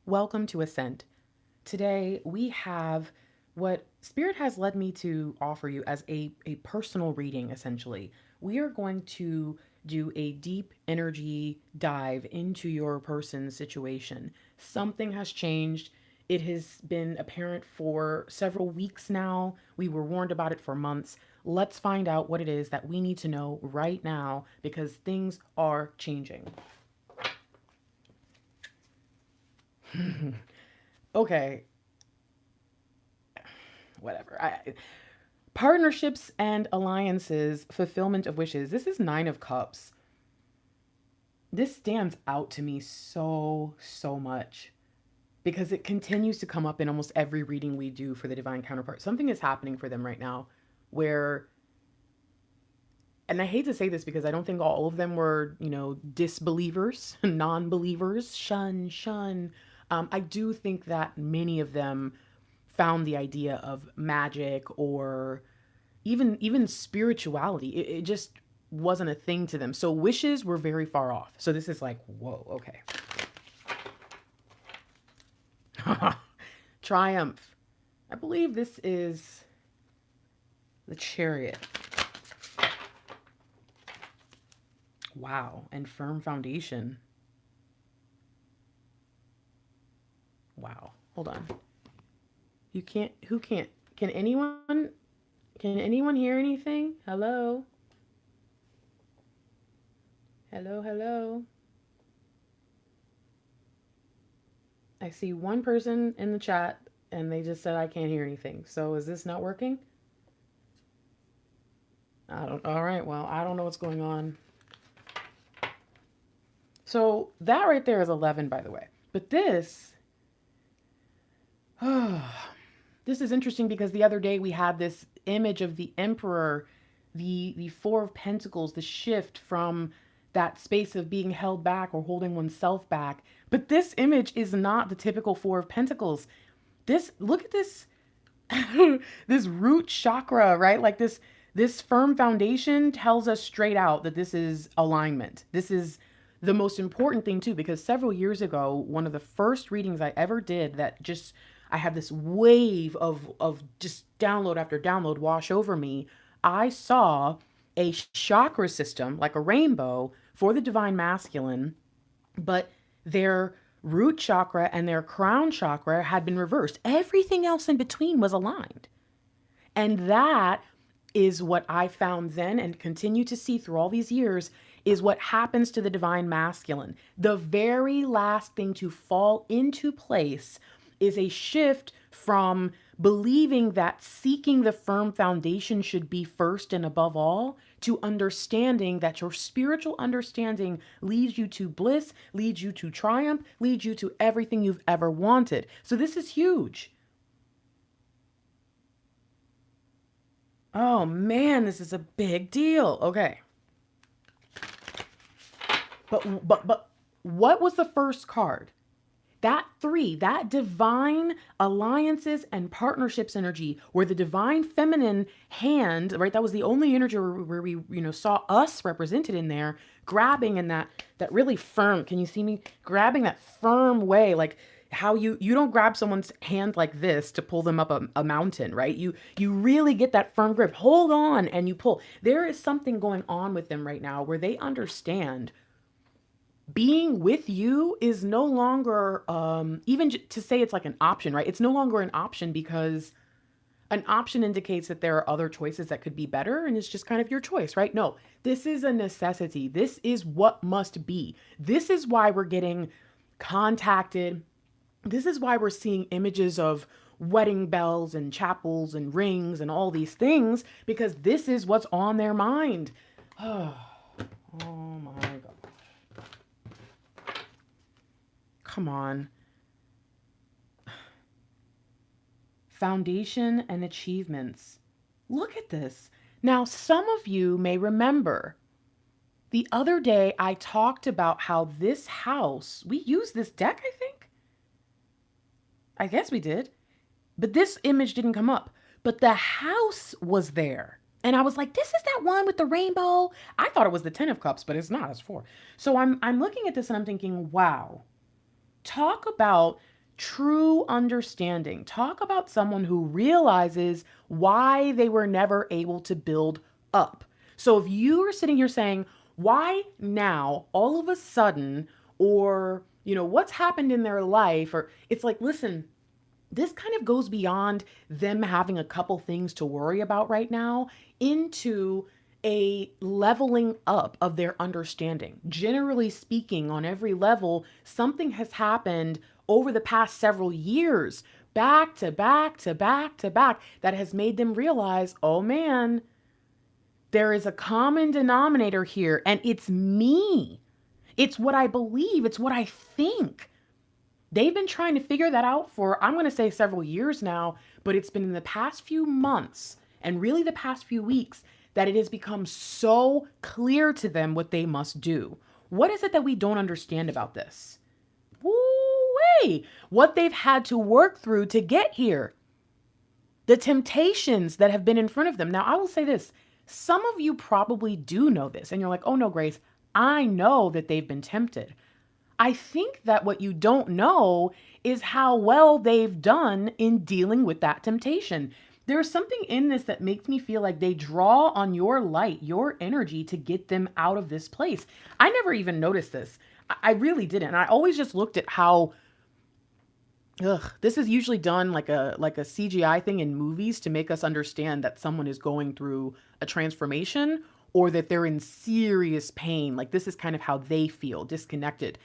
Welcome to ASCENT. Today we have what Spirit has led me to offer you as a personal reading, essentially. We are going to do a deep energy dive into your person's situation. Something has changed. It has been apparent for several weeks now. We were warned about it for months. Let's find out what it is that we need to know right now because things are changing. Okay, whatever. Partnerships and alliances, fulfillment of wishes. This is Nine of Cups. This stands out to me so much because it continues to come up in almost every reading we do for the divine counterpart. Something is happening for them right now where, and I hate to say this because I don't think all of them were, disbelievers, non-believers, shun. I do think that many of them found the idea of magic or even spirituality. It just wasn't a thing to them. So wishes were very far off. So this is like, whoa, okay. Triumph. I believe this is the Chariot. Wow. And firm foundation. Wow. Hold on. You can't, who can't? Can anyone hear anything? Hello? Hello? I see one person in the chat and they just said I can't hear anything. So is this not working? All right, well, I don't know what's going on. So that right there is 11, by the way. But this is interesting because the other day we had this image of the Emperor, the Four of Pentacles, the shift from that space of being held back or holding oneself back. But this image is not the typical Four of Pentacles. Look at this, this root chakra, right? Like this firm foundation tells us straight out that this is alignment. This is the most important thing too, because several years ago, one of the first readings I ever did that just, I had this wave of just download after download wash over me. I saw a chakra system like a rainbow for the divine masculine, but their root chakra and their crown chakra had been reversed. Everything else in between was aligned. And that is what I found then and continue to see through all these years is what happens to the divine masculine. The very last thing to fall into place is a shift from believing that seeking the firm foundation should be first and above all, to understanding that your spiritual understanding leads you to bliss, leads you to triumph, leads you to everything you've ever wanted. So this is huge. Oh man, this is a big deal. Okay. But what was the first card? That 3, that divine alliances and partnerships energy, where the divine feminine hand, right? That was the only energy where we, saw us represented in there, grabbing in that really firm. Can you see me grabbing that firm way? Like how you don't grab someone's hand like this to pull them up a mountain, right? You really get that firm grip, hold on, and you pull. There is something going on with them right now where they understand being with you is no longer, even to say it's like an option, right? It's no longer an option because an option indicates that there are other choices that could be better and it's just kind of your choice, right? No, this is a necessity. This is what must be. This is why we're getting contacted. This is why we're seeing images of wedding bells and chapels and rings and all these things, because this is what's on their mind. Oh my God. Come on. Foundation and achievements. Look at this. Now, some of you may remember the other day I talked about how this house, we used this deck, I think. I guess we did. But this image didn't come up. But the house was there. And I was like, this is that one with the rainbow. I thought it was the 10 of Cups, but it's not. It's 4. So I'm looking at this and I'm thinking, wow. Talk about True understanding. Talk about someone who realizes why they were never able to build up. So if you are sitting here saying, why now all of a sudden, or, what's happened in their life, or it's like, listen, this kind of goes beyond them having a couple things to worry about right now into a leveling up of their understanding. Generally speaking, on every level, something has happened over the past several years, back to back to back to back, that has made them realize, oh man, there is a common denominator here, and it's me. It's what I believe. It's what I think. They've been trying to figure that out for, I'm going to say several years now, but it's been in the past few months and really the past few weeks that it has become so clear to them what they must do. What is it that we don't understand about this? Woo-wee! What they've had to work through to get here. The temptations that have been in front of them. Now, I will say this. Some of you probably do know this, and you're like, oh no, Grace, I know that they've been tempted. I think that what you don't know is how well they've done in dealing with that temptation. There's something in this that makes me feel like they draw on your light, your energy, to get them out of this place. I never even noticed this. I really didn't. I always just looked at how, this is usually done like a CGI thing in movies to make us understand that someone is going through a transformation or that they're in serious pain. Like this is kind of how they feel, disconnected.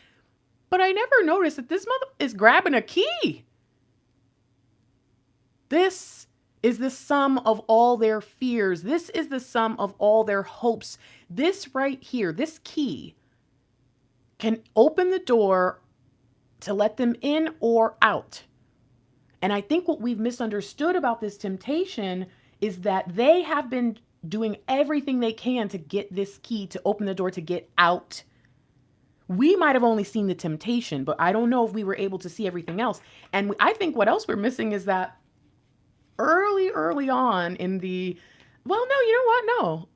But I never noticed that this mother is grabbing a key. This is the sum of all their fears. This is the sum of all their hopes. This right here, this key, can open the door to let them in or out. And I think what we've misunderstood about this temptation is that they have been doing everything they can to get this key to open the door to get out. We might have only seen the temptation, but I don't know if we were able to see everything else. And I think what else we're missing is that early on in the, well, no, you know what?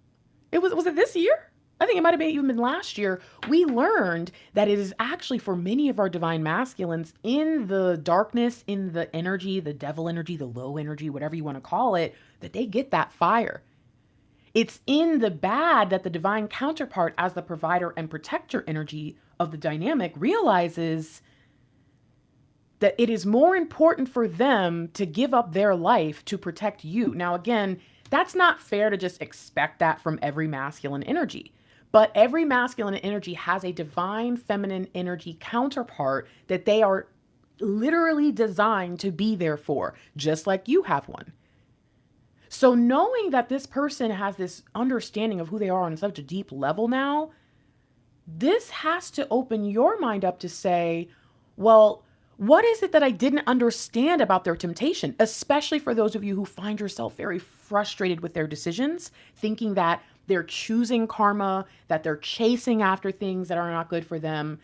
No, was it this year? I think it might have even been last year. We learned that it is actually for many of our divine masculines in the darkness, in the energy, the devil energy, the low energy, whatever you want to call it, that they get that fire. It's in the bad that the divine counterpart, as the provider and protector energy of the dynamic, realizes that it is more important for them to give up their life to protect you. Now, again, that's not fair to just expect that from every masculine energy. But every masculine energy has a divine feminine energy counterpart that they are literally designed to be there for, just like you have one. So knowing that this person has this understanding of who they are on such a deep level now, this has to open your mind up to say, well, what is it that I didn't understand about their temptation? Especially for those of you who find yourself very frustrated with their decisions, thinking that they're choosing karma, that they're chasing after things that are not good for them.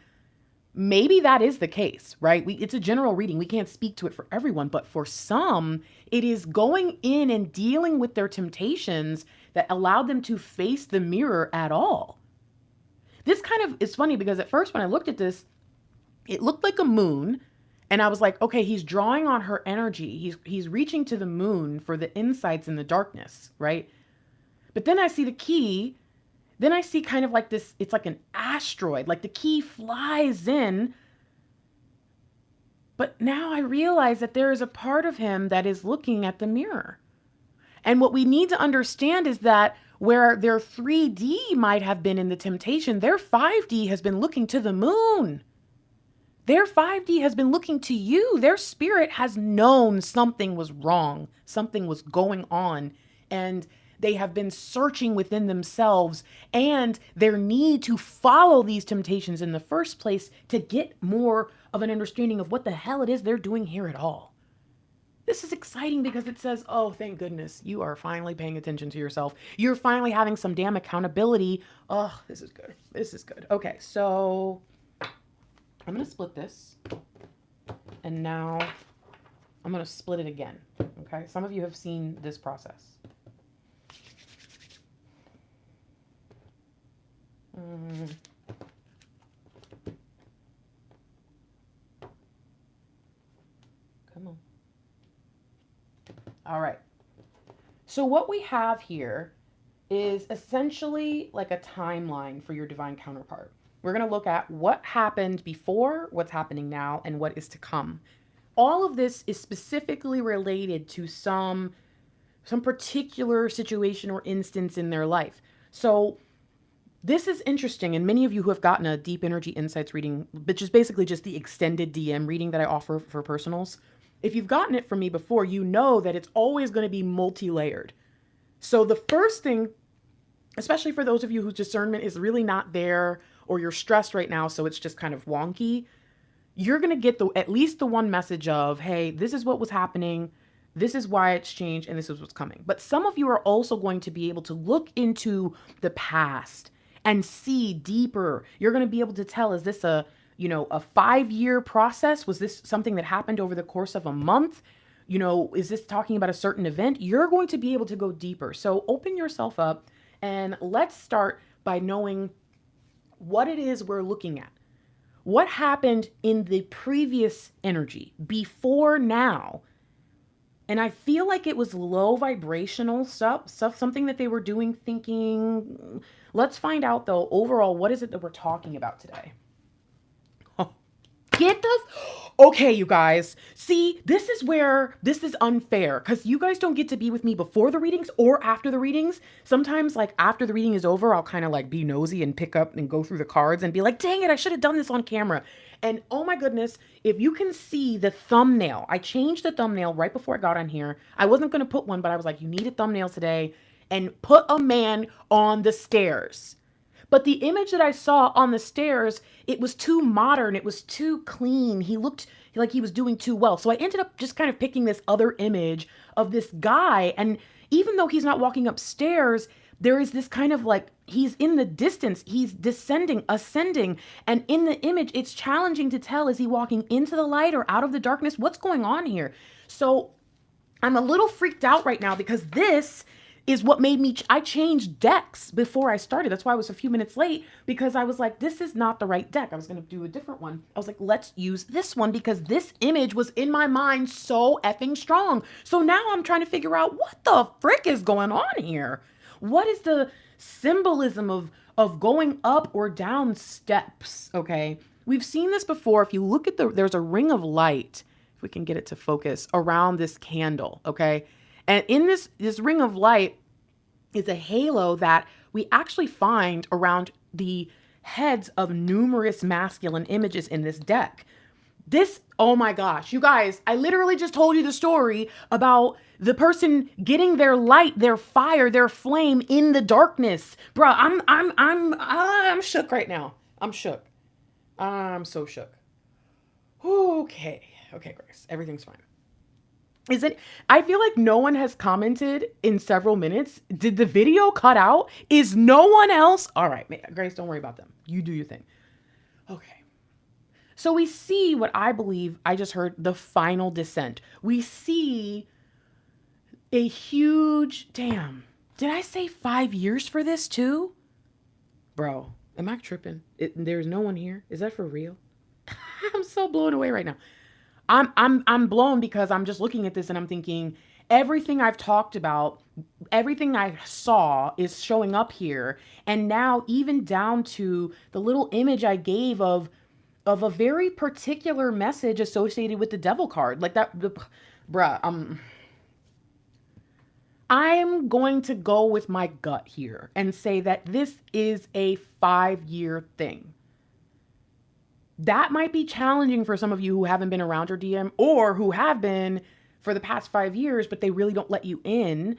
Maybe that is the case, right? It's a general reading. We can't speak to it for everyone, but for some, it is going in and dealing with their temptations that allowed them to face the mirror at all. This kind of is funny because at first when I looked at this, it looked like a moon. And I was like, okay, he's drawing on her energy. He's reaching to the moon for the insights in the darkness, right? But then I see the key. Then I see kind of like this, it's like an asteroid, like the key flies in. But now I realize that there is a part of him that is looking at the mirror. And what we need to understand is that where their 3D might have been in the temptation, their 5D has been looking to the moon. Their 5D has been looking to you. Their spirit has known something was wrong, something was going on, and they have been searching within themselves and their need to follow these temptations in the first place to get more of an understanding of what the hell it is they're doing here at all. This is exciting because it says, oh, thank goodness, you are finally paying attention to yourself. You're finally having some damn accountability. Oh, this is good. This is good. Okay, so I'm going to split this. And now I'm going to split it again. Okay, some of you have seen this process. All right. So what we have here is essentially like a timeline for your divine counterpart. We're going to look at what happened before, what's happening now, and what is to come. All of this is specifically related to some particular situation or instance in their life. So this is interesting, and many of you who have gotten a deep energy insights reading, which is basically just the extended DM reading that I offer for personals, if you've gotten it from me before, you know that it's always going to be multi-layered. So the first thing, especially for those of you whose discernment is really not there, or you're stressed right now, so it's just kind of wonky, you're going to get at least the one message of, hey, this is what was happening, this is why it's changed, and this is what's coming. But some of you are also going to be able to look into the past and see deeper. You're going to be able to tell, is this a 5-year process? Was this something that happened over the course of a month? Is this talking about a certain event? You're going to be able to go deeper. So open yourself up, and let's start by knowing what it is we're looking at. What happened in the previous energy before now? And I feel like it was low vibrational stuff, something that they were doing, thinking. Let's find out though, overall, what is it that we're talking about today? Get this? Okay, you guys. See, this is where this is unfair because you guys don't get to be with me before the readings or after the readings. Sometimes, like, after the reading is over, I'll kind of like be nosy and pick up and go through the cards and be like, dang it, I should have done this on camera. And oh my goodness, if you can see the thumbnail, I changed the thumbnail right before I got on here. I wasn't going to put one, but I was like, you need a thumbnail today, and put a man on the stairs. But the image that I saw on the stairs, it was too modern. It was too clean. He looked like he was doing too well. So I ended up just kind of picking this other image of this guy. And even though he's not walking upstairs, there is this kind of like, he's in the distance. He's descending, ascending. And in the image, it's challenging to tell, is he walking into the light or out of the darkness? What's going on here? So I'm a little freaked out right now because this is what made me, I changed decks before I started. That's why I was a few minutes late, because I was like, this is not the right deck. I was going to do a different one. I was like, let's use this one because this image was in my mind so effing strong. So now I'm trying to figure out what the frick is going on here. What is the symbolism of going up or down steps? Okay. We've seen this before. If you look at there's a ring of light, if we can get it to focus, around this candle. Okay. And in this ring of light is a halo that we actually find around the heads of numerous masculine images in this deck. This, oh my gosh, you guys, I literally just told you the story about the person getting their light, their fire, their flame in the darkness. Bruh, I'm shook right now. I'm shook. I'm so shook. Okay, Grace, everything's fine. I feel like no one has commented in several minutes. Did the video cut out? Is no one else? All right, Grace, don't worry about them. You do your thing. Okay. So we see what I believe, I just heard, the final descent. We see a huge, damn, did I say 5 years for this too? Bro, am I tripping? There's no one here. Is that for real? I'm so blown away right now. I'm blown because I'm just looking at this and I'm thinking everything I've talked about, everything I saw is showing up here. And now even down to the little image I gave of a very particular message associated with the devil card. Like that, bruh, I'm going to go with my gut here and say that this is a 5-year thing. That might be challenging for some of you who haven't been around your DM or who have been for the past 5 years, but they really don't let you in.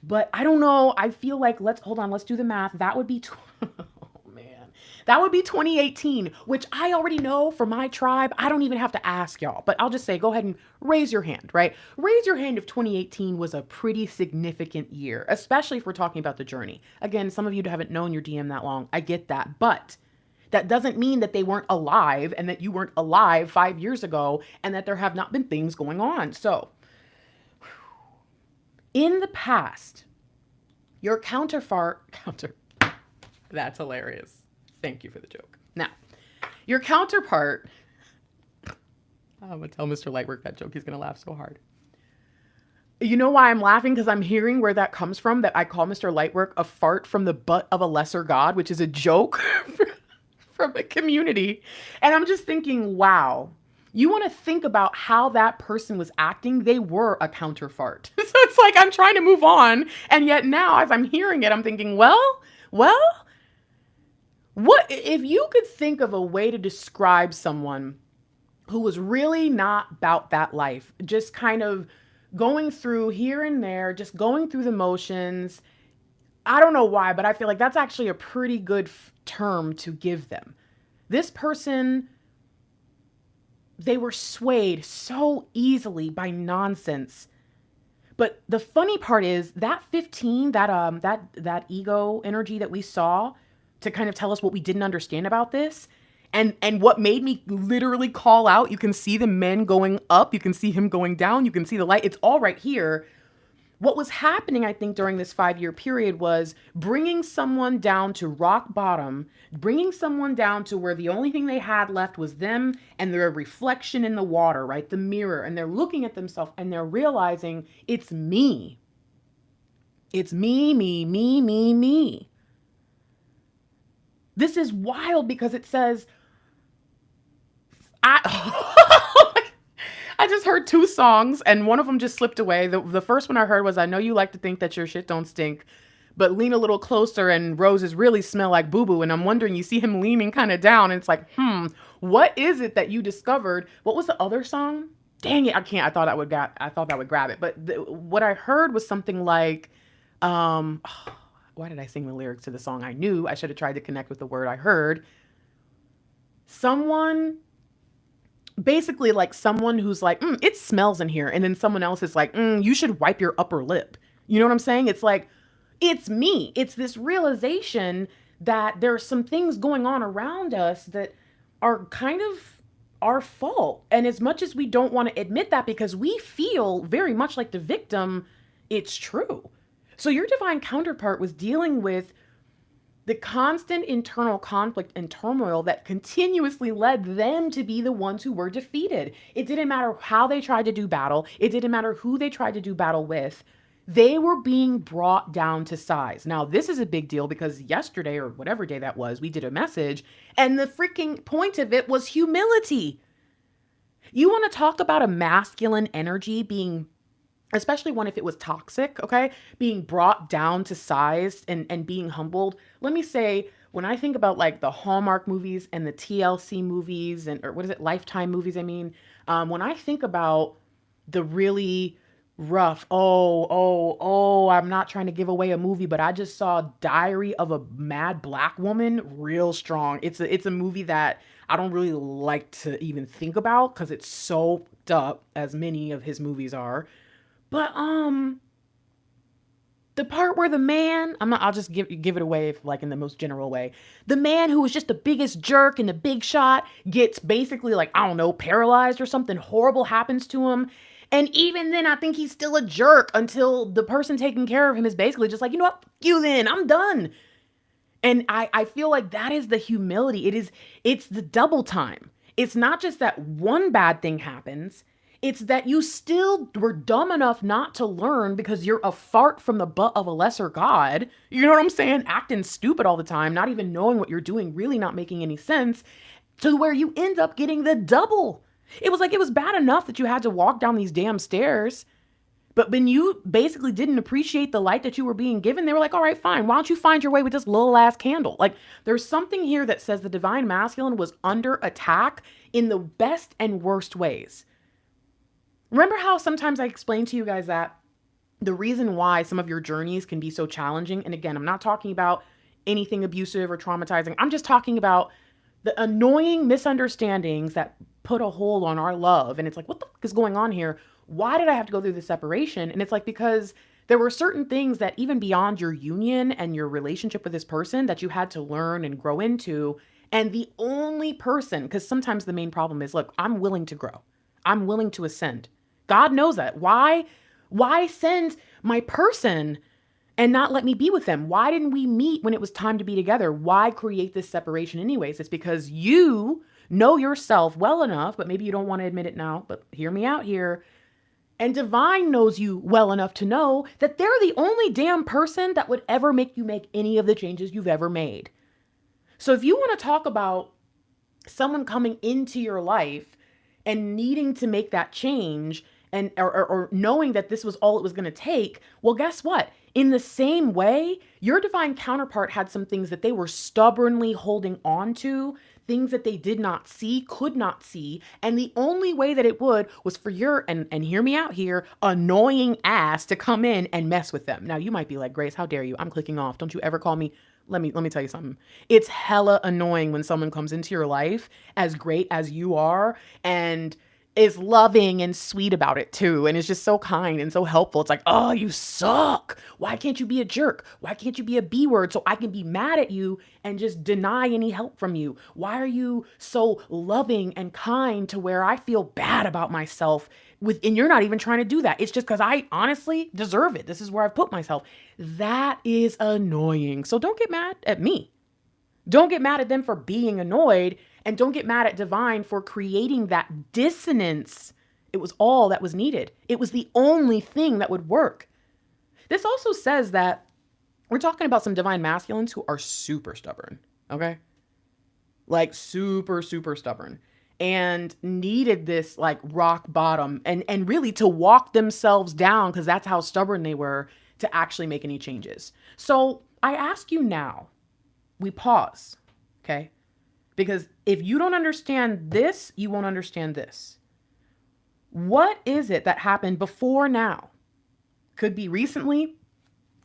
But I don't know. I feel like, let's do the math. That would be, that would be 2018, which I already know for my tribe. I don't even have to ask y'all, but I'll just say, go ahead and raise your hand, right? Raise your hand if 2018 was a pretty significant year, especially if we're talking about the journey. Again, some of you haven't known your DM that long. I get that, but that doesn't mean that they weren't alive and that you weren't alive 5 years ago and that there have not been things going on. So in the past, your counterpart, that's hilarious. Thank you for the joke. Now, your counterpart, I'm going to tell Mr. Lightwork that joke. He's going to laugh so hard. You know why I'm laughing? Because I'm hearing where that comes from, that I call Mr. Lightwork a fart from the butt of a lesser god, which is a joke from a community. And I'm just thinking, wow, you want to think about how that person was acting. They were a counterpart. So it's like I'm trying to move on. And yet now, as I'm hearing it, I'm thinking, well, what if you could think of a way to describe someone who was really not about that life, just kind of going through here and there, just going through the motions. I don't know why, but I feel like that's actually a pretty good term to give them. This person, they were swayed so easily by nonsense. But the funny part is that 15, that ego energy that we saw to kind of tell us what we didn't understand about this, and what made me literally call out, you can see the men going up, you can see him going down, you can see the light, it's all right here. What was happening, I think, during this 5-year period was bringing someone down to rock bottom, bringing someone down to where the only thing they had left was them and their reflection in the water, right? The mirror. And they're looking at themselves and they're realizing it's me. It's me, me, me, me, me. This is wild because it says, I just heard 2 songs and one of them just slipped away. The first one I heard was, I know you like to think that your shit don't stink, but lean a little closer and roses really smell like boo-boo. And I'm wondering, you see him leaning kind of down and it's like, what is it that you discovered? What was the other song? Dang it, I can't. I thought that would grab it. But what I heard was something like, why did I sing the lyrics to the song? I knew I should have tried to connect with the word I heard. Basically like someone who's like, it smells in here. And then someone else is like, you should wipe your upper lip. You know what I'm saying? It's like, it's me. It's this realization that there are some things going on around us that are kind of our fault. And as much as we don't want to admit that because we feel very much like the victim, it's true. So your divine counterpart was dealing with the constant internal conflict and turmoil that continuously led them to be the ones who were defeated. It didn't matter how they tried to do battle. It didn't matter who they tried to do battle with. They were being brought down to size. Now, this is a big deal because yesterday or whatever day that was, we did a message and the freaking point of it was humility. You want to talk about a masculine energy being, especially one if it was toxic, okay, being brought down to size and being humbled. Let me say, when I think about like the Hallmark movies and the TLC movies or what is it, Lifetime movies, when I think about the really rough, I'm not trying to give away a movie, but I just saw Diary of a Mad Black Woman, real strong. It's a movie that I don't really like to even think about because it's so fucked up, as many of his movies are. But the part where the man, I'll just give it away if, like in the most general way. The man who was just the biggest jerk and the big shot gets basically like, I don't know, paralyzed or something horrible happens to him. And even then, I think he's still a jerk until the person taking care of him is basically just like, you know what, fuck you then, I'm done. And I feel like that is the humility. It's the double time. It's not just that one bad thing happens. It's that you still were dumb enough not to learn because you're a fart from the butt of a lesser god. You know what I'm saying? Acting stupid all the time, not even knowing what you're doing, really not making any sense, to where you end up getting the double. It was like, it was bad enough that you had to walk down these damn stairs. But when you basically didn't appreciate the light that you were being given, they were like, all right, fine. Why don't you find your way with this little ass candle? Like, there's something here that says the divine masculine was under attack in the best and worst ways. Remember how sometimes I explain to you guys that the reason why some of your journeys can be so challenging, and again, I'm not talking about anything abusive or traumatizing. I'm just talking about the annoying misunderstandings that put a hold on our love. And it's like, what the fuck is going on here? Why did I have to go through this separation? And it's like, because there were certain things that even beyond your union and your relationship with this person that you had to learn and grow into. And the only person, because sometimes the main problem is, look, I'm willing to grow. I'm willing to ascend. God knows that. Why send my person and not let me be with them? Why didn't we meet when it was time to be together? Why create this separation anyways? It's because you know yourself well enough, but maybe you don't want to admit it now, but hear me out here. And divine knows you well enough to know that they're the only damn person that would ever make you make any of the changes you've ever made. So if you want to talk about someone coming into your life and needing to make that change and or knowing that this was all it was going to take, well, guess what? In the same way, your divine counterpart had some things that they were stubbornly holding on to, things that they did not see, could not see. And the only way that it would was for your, and hear me out here, annoying ass to come in and mess with them. Now you might be like, Grace, how dare you? I'm clicking off. Don't you ever call me. Let me tell you something. It's hella annoying when someone comes into your life as great as you are and is loving and sweet about it too. And it's just so kind and so helpful. It's like, oh, you suck. Why can't you be a jerk? Why can't you be a B word so I can be mad at you and just deny any help from you? Why are you so loving and kind to where I feel bad about myself and you're not even trying to do that. It's just because I honestly deserve it. This is where I've put myself. That is annoying. So don't get mad at me. Don't get mad at them for being annoyed, and don't get mad at divine for creating that dissonance. It was all that was needed. It was the only thing that would work. This also says that we're talking about some divine masculines who are super stubborn, okay? Like super, super stubborn, and needed this like rock bottom and really to walk themselves down, because that's how stubborn they were, to actually make any changes. So I ask you now, we pause, okay? Because if you don't understand this, you won't understand this. What is it that happened before now? Could be recently,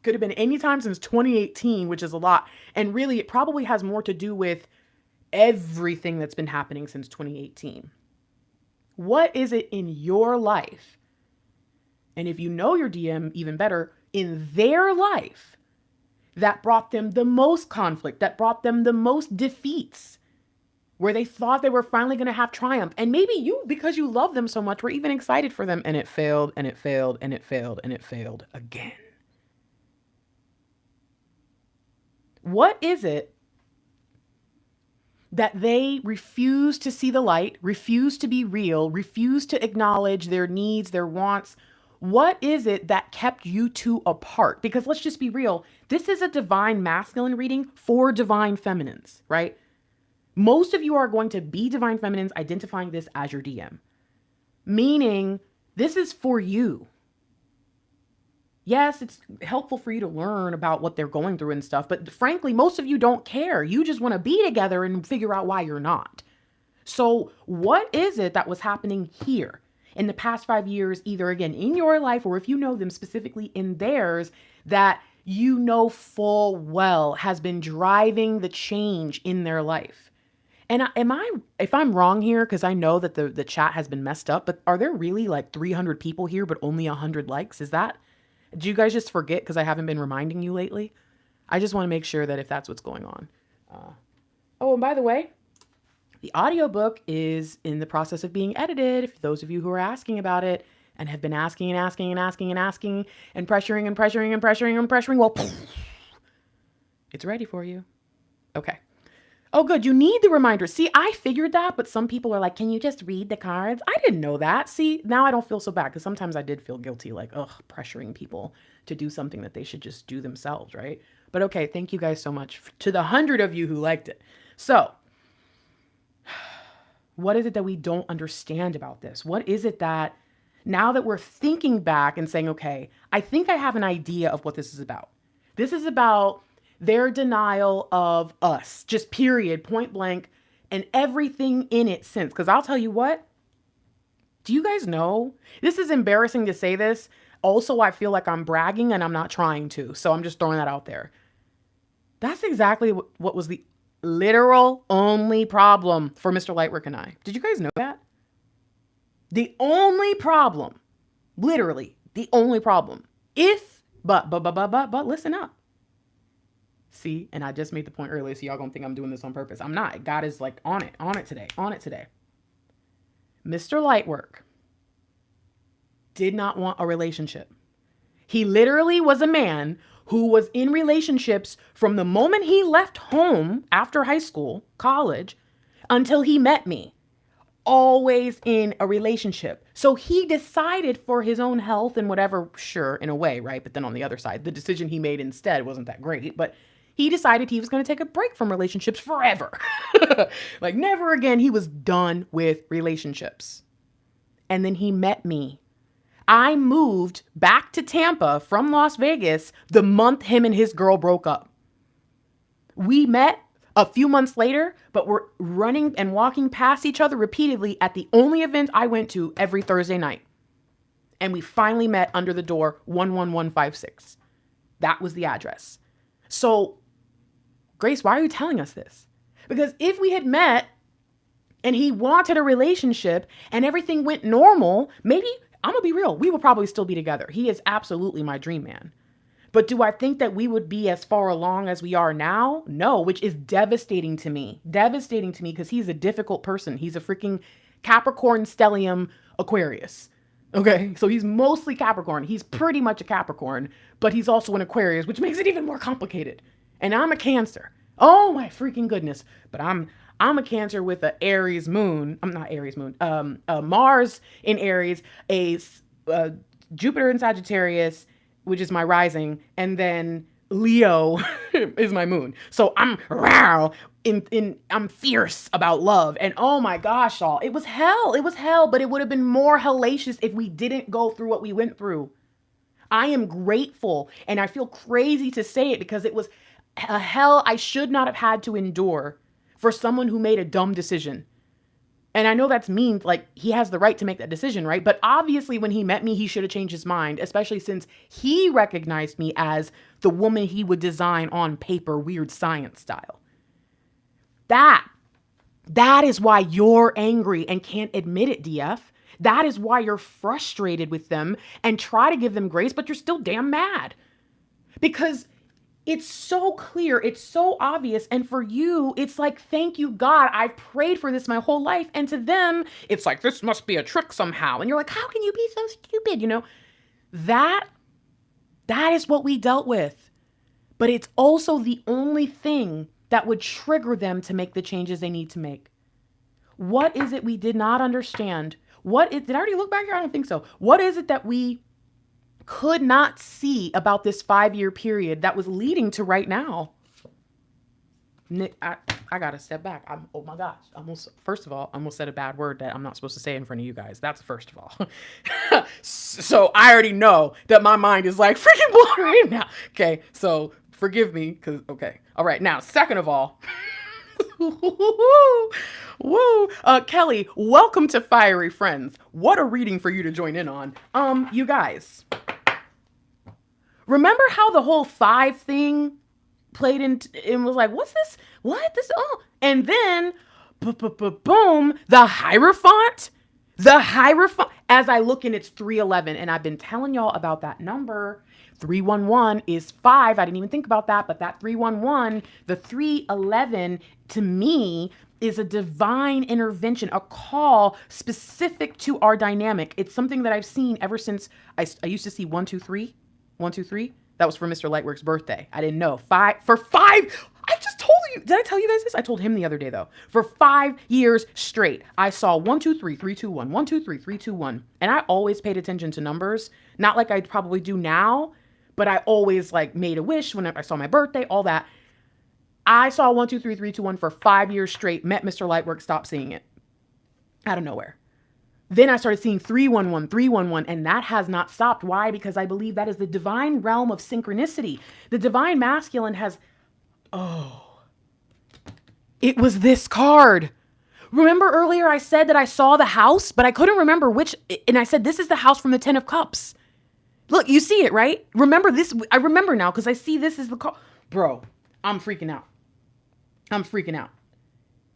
could have been any time since 2018, which is a lot. And really, it probably has more to do with everything that's been happening since 2018. What is it in your life? And if you know your DM even better, in their life, that brought them the most conflict, that brought them the most defeats, where they thought they were finally going to have triumph. And maybe you, because you love them so much, were even excited for them, and it failed, and it failed, and it failed, and it failed again. What is it that they refuse to see the light, refuse to be real, refuse to acknowledge their needs, their wants? What is it that kept you two apart? Because let's just be real. This is a divine masculine reading for divine feminines, right? Most of you are going to be divine feminines identifying this as your DM, meaning this is for you. Yes, it's helpful for you to learn about what they're going through and stuff, but frankly, most of you don't care. You just want to be together and figure out why you're not. So what is it that was happening here in the past 5 years, either again in your life, or if you know them specifically in theirs, that you know full well has been driving the change in their life? And if I'm wrong here, because I know that the chat has been messed up, but are there really like 300 people here, but only 100 likes? Do you guys just forget because I haven't been reminding you lately? I just want to make sure that if that's what's going on. Oh, and by the way, the audiobook is in the process of being edited. For those of you who are asking about it and have been asking and asking and asking and asking and pressuring and pressuring and pressuring and pressuring, well, it's ready for you. Okay. Oh, good. You need the reminder. See, I figured that, but some people are like, can you just read the cards? I didn't know that. See, now I don't feel so bad, because sometimes I did feel guilty, like, pressuring people to do something that they should just do themselves, right? But okay, thank you guys so much to the 100 of you who liked it. So, what is it that we don't understand about this? What is it that now that we're thinking back and saying, okay, I think I have an idea of what this is about. This is about their denial of us, just period, point blank, and everything in it since. Because I'll tell you what, do you guys know? This is embarrassing to say this. Also, I feel like I'm bragging and I'm not trying to. So I'm just throwing that out there. That's exactly what was the literal only problem for Mr. Lightwork and I. Did you guys know that? The only problem, literally the only problem, but listen up. See, and I just made the point earlier, so y'all gonna think I'm doing this on purpose. I'm not. God is like on it today. Mr. Lightwork did not want a relationship. He literally was a man who was in relationships from the moment he left home after high school, college, until he met me. always in a relationship. So he decided for his own health and whatever, sure, in a way, right? But then on the other side, the decision he made instead wasn't that great, but he decided he was going to take a break from relationships forever. Like never again. He was done with relationships. And then he met me. I moved back to Tampa from Las Vegas the month him and his girl broke up. We met a few months later, but we're running and walking past each other repeatedly at the only event I went to every Thursday night. And we finally met under the door 11156. That was the address. So, Grace, why are you telling us this? Because if we had met and he wanted a relationship and everything went normal, maybe, I'm going to be real, we would probably still be together. He is absolutely my dream man. But do I think that we would be as far along as we are now? No, which is devastating to me. Devastating to me because he's a difficult person. He's a freaking Capricorn, Stellium, Aquarius. Okay, so he's mostly Capricorn. He's pretty much a Capricorn, but he's also an Aquarius, which makes it even more complicated. And I'm a Cancer. Oh my freaking goodness. But I'm a Cancer with a Aries moon. I'm not Aries moon. Mars in Aries, a Jupiter in Sagittarius, which is my rising, and then Leo is my moon. So I'm I'm fierce about love. And oh my gosh, y'all, it was hell. It was hell, but it would have been more hellacious if we didn't go through what we went through. I am grateful, and I feel crazy to say it because it was a hell I should not have had to endure for someone who made a dumb decision. And I know that's mean, like he has the right to make that decision, right? But obviously when he met me, he should have changed his mind, especially since he recognized me as the woman he would design on paper, weird science style. That is why you're angry and can't admit it, DF. That is why you're frustrated with them and try to give them grace, but you're still damn mad. Because it's so clear. It's so obvious. And for you, it's like, thank you, God. I've prayed for this my whole life. And to them, it's like, this must be a trick somehow. And you're like, how can you be so stupid? You know, that is what we dealt with. But it's also the only thing that would trigger them to make the changes they need to make. What is it we did not understand? Did I already look back here? I don't think so. What is it that we could not see about this 5-year period that was leading to right now? Nick, I gotta step back. Oh my gosh. First of all, I almost said a bad word that I'm not supposed to say in front of you guys. That's first of all. So I already know that my mind is like freaking blown right now. Okay. So forgive me. Okay. All right. Now, second of all, woo. Kelly, welcome to Fiery Friends. What a reading for you to join in on. You guys, remember how the whole 5 thing played in and was like, what's this? What? This? Oh. And then, boom, the Hierophant. As I look in, it's 311. And I've been telling y'all about that number. 311 is 5. I didn't even think about that. But that 311, the 311 to me is a divine intervention, a call specific to our dynamic. It's something that I've seen ever since I used to see 123. 123. That was for Mr. Lightwork's birthday. I didn't know. 5. I just told you. Did I tell you guys this? I told him the other day, though. For 5 years straight, I saw 123 321, 123 321. And I always paid attention to numbers. Not like I probably do now, but I always like made a wish when I saw my birthday, all that. I saw 123 321 for 5 years straight, met Mr. Lightwork, stopped seeing it out of nowhere. Then I started seeing 311, and that has not stopped. Why? Because I believe that is the divine realm of synchronicity. The divine masculine it was this card. Remember earlier I said that I saw the house, but I couldn't remember which, and I said, this is the house from the 10 of Cups. Look, you see it, right? Remember this? I remember now because I see this is the card. Bro, I'm freaking out.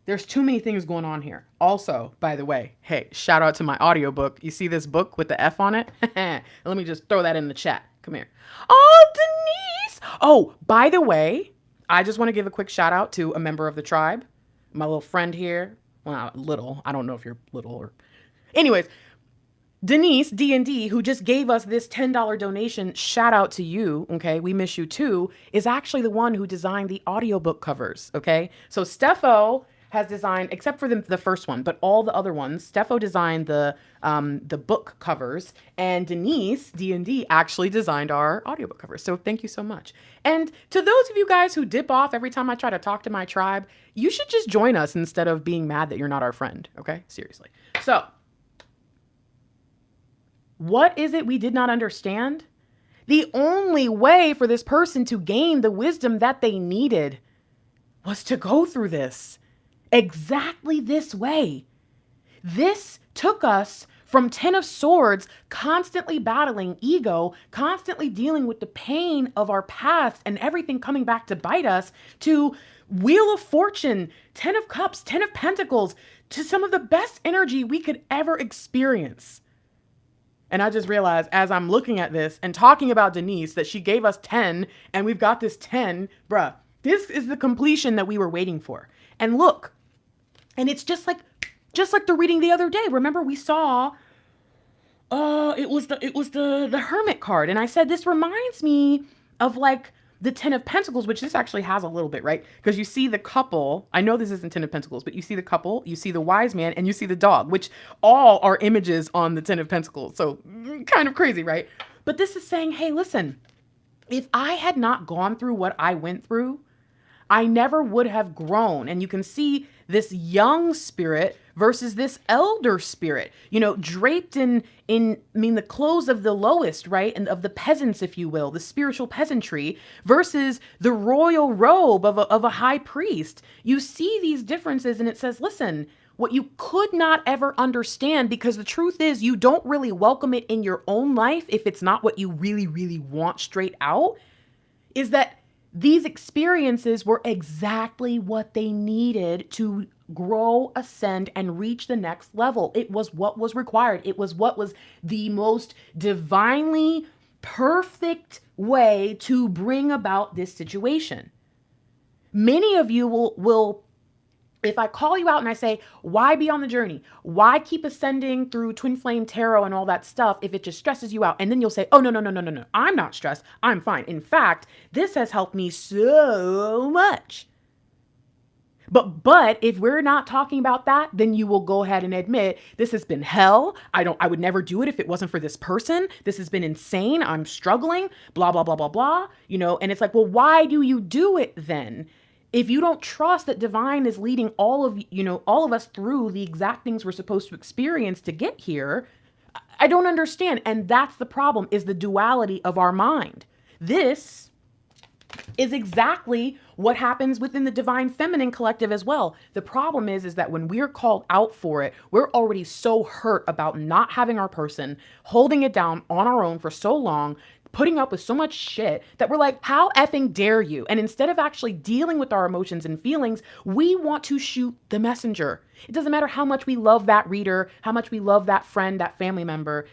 There's too many things going on here. Also, by the way, hey, shout out to my audiobook. You see this book with the F on it? Let me just throw that in the chat. Come here. Oh, Denise. Oh, by the way, I just want to give a quick shout out to a member of the tribe. My little friend here. Well, not little. I don't know if you're little or... Anyways, Denise, D&D, who just gave us this $10 donation, shout out to you, okay? We miss you too, is actually the one who designed the audiobook covers, okay? So Steffo has designed, except for the first one, but all the other ones. Stefo designed the book covers, and Denise D&D actually designed our audiobook covers. So thank you so much. And to those of you guys who dip off every time I try to talk to my tribe, you should just join us instead of being mad that you're not our friend. Okay, seriously. So, what is it we did not understand? The only way for this person to gain the wisdom that they needed was to go through this exactly this way. This took us from 10 of Swords, constantly battling ego, constantly dealing with the pain of our past and everything coming back to bite us, to Wheel of Fortune, 10 of Cups, 10 of Pentacles, to some of the best energy we could ever experience. And I just realized as I'm looking at this and talking about Denise that she gave us 10 and we've got this 10, bruh, this is the completion that we were waiting for. And look, and it's just like the reading the other day. Remember we saw, it was the Hermit card. And I said, this reminds me of like the 10 of Pentacles, which this actually has a little bit, right? Because you see the couple, I know this isn't 10 of Pentacles, but you see the couple, you see the wise man, and you see the dog, which all are images on the 10 of Pentacles. So kind of crazy, right? But this is saying, hey, listen, if I had not gone through what I went through, I never would have grown. And you can see this young spirit versus this elder spirit, you know, draped in the clothes of the lowest, right? And of the peasants, if you will, the spiritual peasantry versus the royal robe of a high priest. You see these differences and it says, listen, what you could not ever understand, because the truth is you don't really welcome it in your own life if it's not what you really, really want straight out, is that these experiences were exactly what they needed to grow, ascend, and reach the next level. It was what was required. It was what was the most divinely perfect way to bring about this situation. Many of you will, if I call you out and I say, why be on the journey? Why keep ascending through twin flame tarot and all that stuff if it just stresses you out? And then you'll say, oh, no. I'm not stressed. I'm fine. In fact, this has helped me so much. But if we're not talking about that, then you will go ahead and admit this has been hell. I would never do it if it wasn't for this person. This has been insane. I'm struggling, blah, blah, blah, blah, blah, you know, and it's like, well, why do you do it then? If you don't trust that divine is leading all of us through the exact things we're supposed to experience to get here, I don't understand. And that's the problem, is the duality of our mind. This is exactly what happens within the divine feminine collective as well. The problem is that when we're called out for it, we're already so hurt about not having our person, holding it down on our own for so long, putting up with so much shit that we're like, how effing dare you? And instead of actually dealing with our emotions and feelings, we want to shoot the messenger. It doesn't matter how much we love that reader, how much we love that friend, that family member.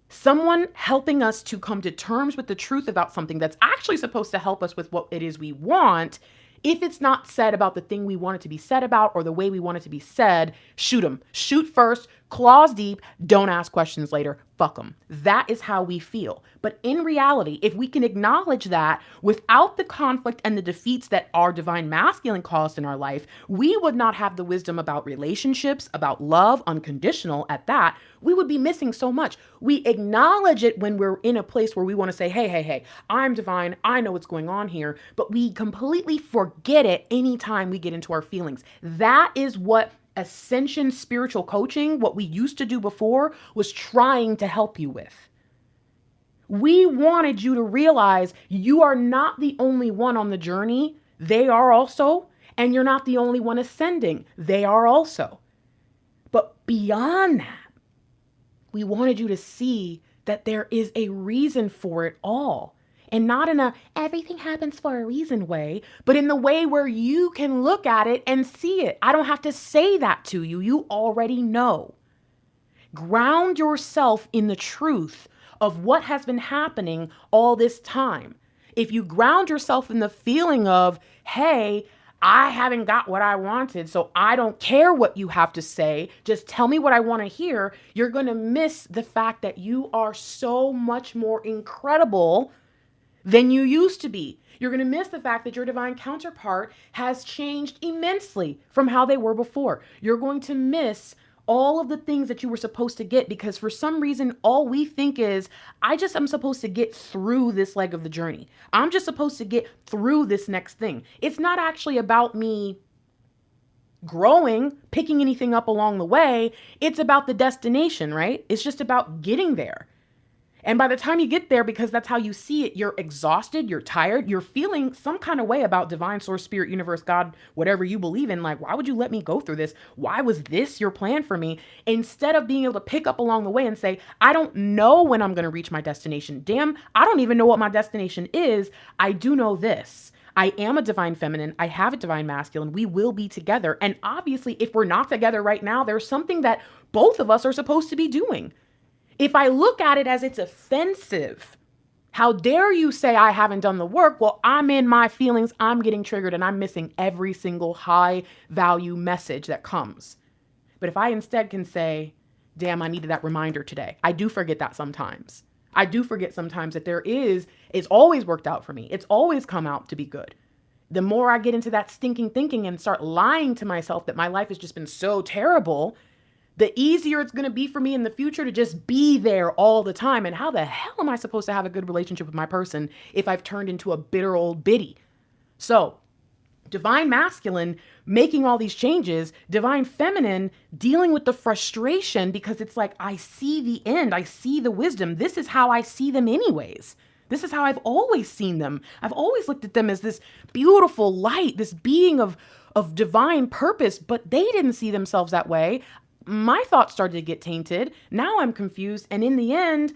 Someone helping us to come to terms with the truth about something that's actually supposed to help us with what it is we want. If it's not said about the thing we want it to be said about or the way we want it to be said, shoot them. Shoot first, claws deep, don't ask questions later. Fuck them. That is how we feel. But in reality, if we can acknowledge that without the conflict and the defeats that our divine masculine caused in our life, we would not have the wisdom about relationships, about love, unconditional at that. We would be missing so much. We acknowledge it when we're in a place where we want to say, hey, I'm divine. I know what's going on here. But we completely forget it anytime we get into our feelings. That is what ascension spiritual coaching, what we used to do before, was trying to help you with. We wanted you to realize you are not the only one on the journey. They are also. And you're not the only one ascending. They are also. But beyond that, we wanted you to see that there is a reason for it all. And not in a everything happens for a reason way, but in the way where you can look at it and see it. I don't have to say that to you. You already know. Ground yourself in the truth of what has been happening all this time. If you ground yourself in the feeling of, hey, I haven't got what I wanted, so I don't care what you have to say. Just tell me what I want to hear. You're going to miss the fact that you are so much more incredible than you used to be. You're going to miss the fact that your divine counterpart has changed immensely from how they were before. You're going to miss all of the things that you were supposed to get because for some reason, all we think is, I'm supposed to get through this leg of the journey. I'm just supposed to get through this next thing. It's not actually about me growing, picking anything up along the way. It's about the destination, right? It's just about getting there. And by the time you get there, because that's how you see it, you're exhausted, you're tired, you're feeling some kind of way about divine source, spirit, universe, God, whatever you believe in. Like, why would you let me go through this? Why was this your plan for me? Instead of being able to pick up along the way and say, I don't know when I'm going to reach my destination. Damn, I don't even know what my destination is. I do know this. I am a divine feminine. I have a divine masculine. We will be together. And obviously, if we're not together right now, there's something that both of us are supposed to be doing. If I look at it as it's offensive, how dare you say I haven't done the work? Well, I'm in my feelings. I'm getting triggered and I'm missing every single high value message that comes. But if I instead can say, damn, I needed that reminder today. I do forget that sometimes. I do forget sometimes that it's always worked out for me. It's always come out to be good. The more I get into that stinking thinking and start lying to myself that my life has just been so terrible, the easier it's going to be for me in the future to just be there all the time. And how the hell am I supposed to have a good relationship with my person if I've turned into a bitter old biddy? So divine masculine making all these changes, divine feminine dealing with the frustration because it's like, I see the end. I see the wisdom. This is how I see them anyways. This is how I've always seen them. I've always looked at them as this beautiful light, this being of divine purpose, but they didn't see themselves that way. My thoughts started to get tainted. Now I'm confused. And in the end,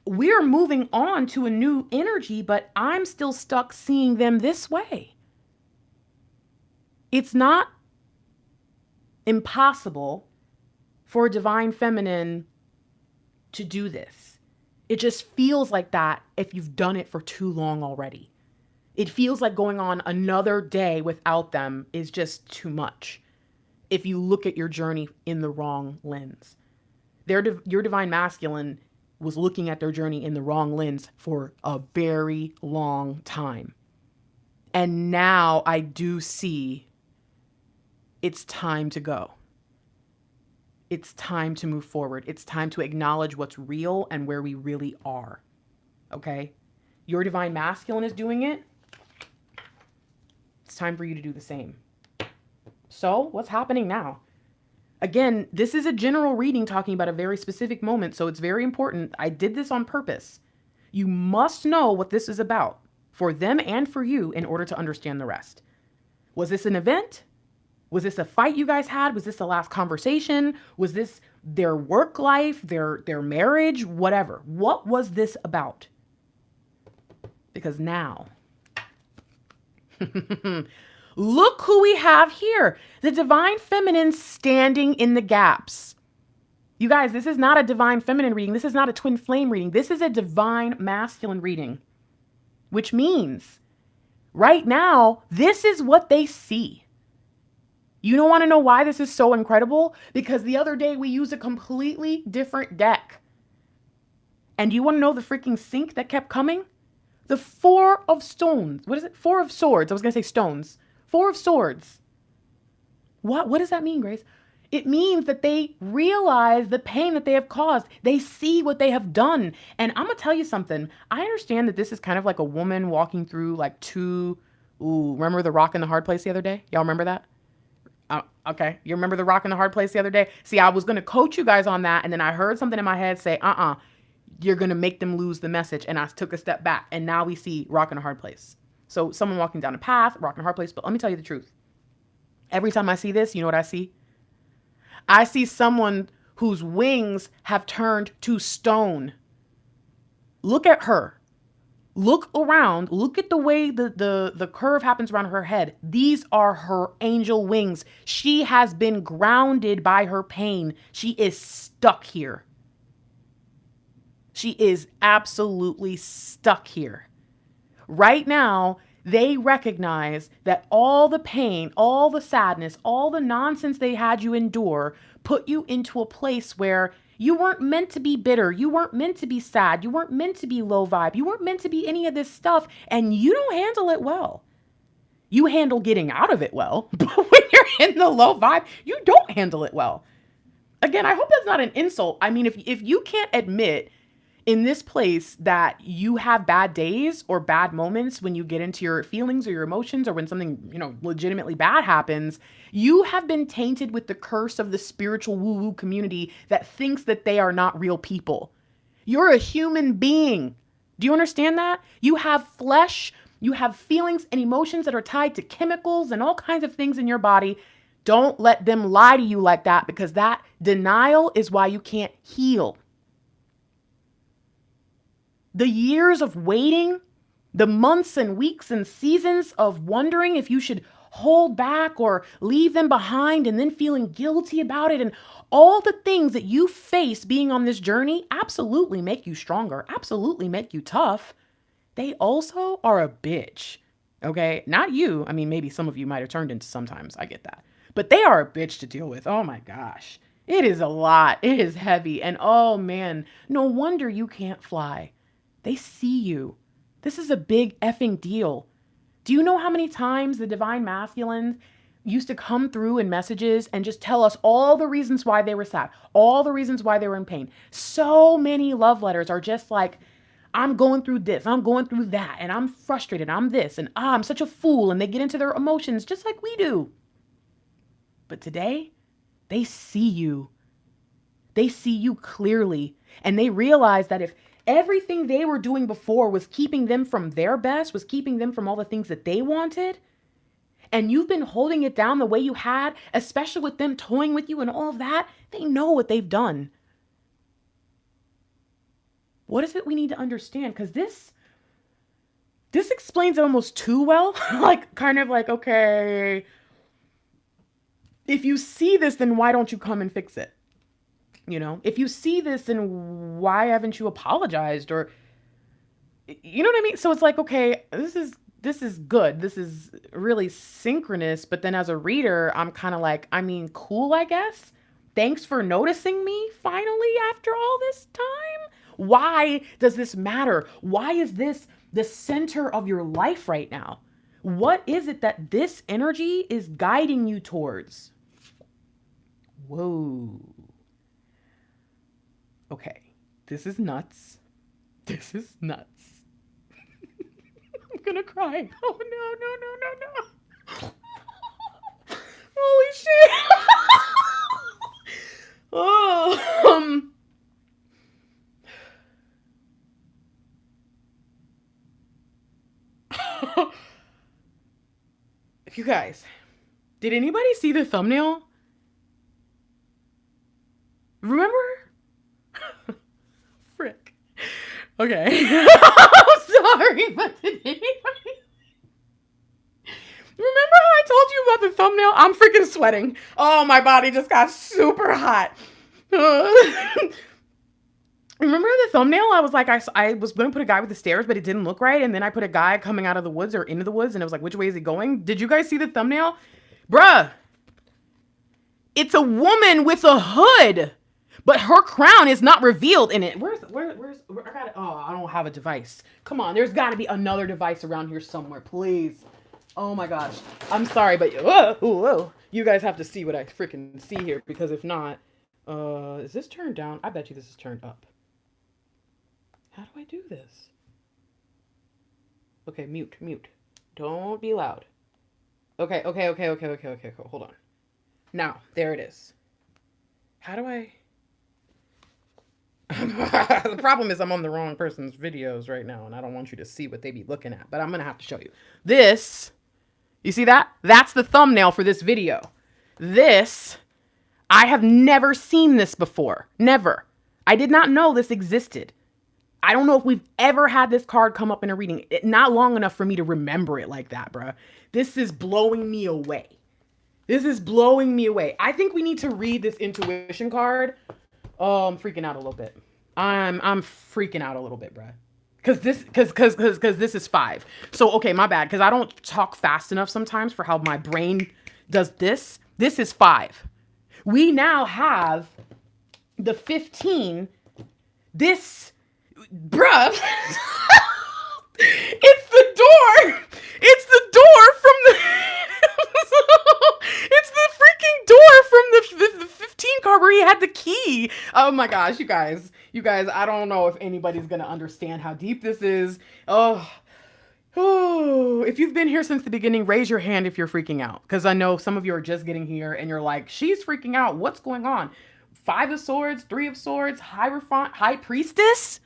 we're moving on to a new energy, but I'm still stuck seeing them this way. It's not impossible for a divine feminine to do this. It just feels like that if you've done it for too long already. It feels like going on another day without them is just too much. If you look at your journey in the wrong lens. Your divine masculine was looking at their journey in the wrong lens for a very long time. And now I do see it's time to go. It's time to move forward. It's time to acknowledge what's real and where we really are. Okay? Your divine masculine is doing it. It's time for you to do the same. So what's happening now? Again, this is a general reading talking about a very specific moment, so it's very important. I did this on purpose. You must know what this is about for them and for you in order to understand the rest. Was this an event? Was this a fight you guys had? Was this the last conversation? Was this their work life, their marriage, whatever? What was this about? Because now... Look who we have here. The divine feminine standing in the gaps. You guys, this is not a divine feminine reading. This is not a twin flame reading. This is a divine masculine reading, which means right now, this is what they see. You don't want to know why this is so incredible? Because the other day we used a completely different deck. And do you want to know the freaking sync that kept coming? The Four of Stones. What is it? Four of Swords. I was going to say stones. Four of Swords. What does that mean, Grace? It means that they realize the pain that they have caused. They see what they have done. And I'm going to tell you something. I understand that this is kind of like a woman walking through like remember the rock and the hard place the other day? Y'all remember that? Okay. You remember the rock and the hard place the other day? See, I was going to coach you guys on that. And then I heard something in my head say, you're going to make them lose the message. And I took a step back. And now we see rock and a hard place. So someone walking down a path, rock and a hard place. But let me tell you the truth. Every time I see this, you know what I see? I see someone whose wings have turned to stone. Look at her. Look around. Look at the way the curve happens around her head. These are her angel wings. She has been grounded by her pain. She is stuck here. She is absolutely stuck here. Right now, they recognize that all the pain, all the sadness, all the nonsense they had you endure put you into a place where You weren't meant to be bitter. You weren't meant to be sad. You weren't meant to be low vibe. You weren't meant to be any of this stuff, and you don't handle it well. You handle getting out of it well, but when you're in the low vibe, you don't handle it well. Again, I hope that's not an insult. I mean, if you can't admit in this place that you have bad days or bad moments when you get into your feelings or your emotions, or when something, legitimately bad happens, you have been tainted with the curse of the spiritual woo-woo community that thinks that they are not real people. You're a human being. Do you understand that? You have flesh, you have feelings and emotions that are tied to chemicals and all kinds of things in your body. Don't let them lie to you like that, because that denial is why you can't heal. The years of waiting, the months and weeks and seasons of wondering if you should hold back or leave them behind, and then feeling guilty about it, and all the things that you face being on this journey absolutely make you stronger, absolutely make you tough. They also are a bitch, okay? Not you. I mean, maybe some of you might have turned into sometimes. I get that. But they are a bitch to deal with. Oh my gosh. It is a lot. It is heavy. And oh man, no wonder you can't fly. They see you. This is a big effing deal. Do you know how many times the divine masculine used to come through in messages and just tell us all the reasons why they were sad, all the reasons why they were in pain? So many love letters are just like, I'm going through this, I'm going through that, and I'm frustrated, I'm this, and I'm such a fool, and they get into their emotions just like we do. But today, they see you. They see you clearly, and they realize that if everything they were doing before was keeping them from their best, was keeping them from all the things that they wanted, and you've been holding it down the way you had, especially with them toying with you and all of that, they know what they've done. What is it we need to understand? Because this explains it almost too well. Okay, if you see this, then why don't you come and fix it? If you see this, then why haven't you apologized? Or, you know what I mean? So it's like, okay, this is good. This is really synchronous. But then as a reader, I'm kind of like, cool, I guess. Thanks for noticing me finally after all this time. Why does this matter? Why is this the center of your life right now? What is it that this energy is guiding you towards? Whoa. Okay, this is nuts. This is nuts. I'm gonna cry. Oh, no. Holy shit. Oh, you guys, did anybody see the thumbnail? Remember? Frick. Okay. I'm sorry, but did anybody? Remember how I told you about the thumbnail? I'm freaking sweating. Oh, my body just got super hot. Remember the thumbnail? I was like, I was going to put a guy with the stairs, but it didn't look right. And then I put a guy coming out of the woods or into the woods. And it was like, which way is he going? Did you guys see the thumbnail? Bruh. It's a woman with a hood, but her crown is not revealed in it. Where's I got it. Oh, I don't have a device. Come on. There's got to be another device around here somewhere, please. Oh my gosh. I'm sorry, but whoa. You guys have to see what I freaking see here, because if not, is this turned down? I bet you this is turned up. How do I do this? Okay, mute. Don't be loud. Okay, cool. Hold on. Now, there it is. How do I... The problem is I'm on the wrong person's videos right now, and I don't want you to see what they be looking at, but I'm going to have to show you. This, you see that? That's the thumbnail for this video. This, I have never seen this before. Never. I did not know this existed. I don't know if we've ever had this card come up in a reading. Not long enough for me to remember it like that, bruh. This is blowing me away. I think we need to read this intuition card. Oh, I'm freaking out a little bit. I'm freaking out a little bit, bruh. Cause this is 5. So, okay, my bad. Cause I don't talk fast enough sometimes for how my brain does this. This is 5. We now have the 15, this, bruh, it's the door. It's the door from the, it's the freaking door from the 15 card where he had the key. Oh my gosh, you guys, I don't know if anybody's going to understand how deep this is. Oh, if you've been here since the beginning, raise your hand if you're freaking out. Because I know some of you are just getting here and you're like, she's freaking out. What's going on? 5 of Swords, 3 of Swords, Hierophant, High Priestess?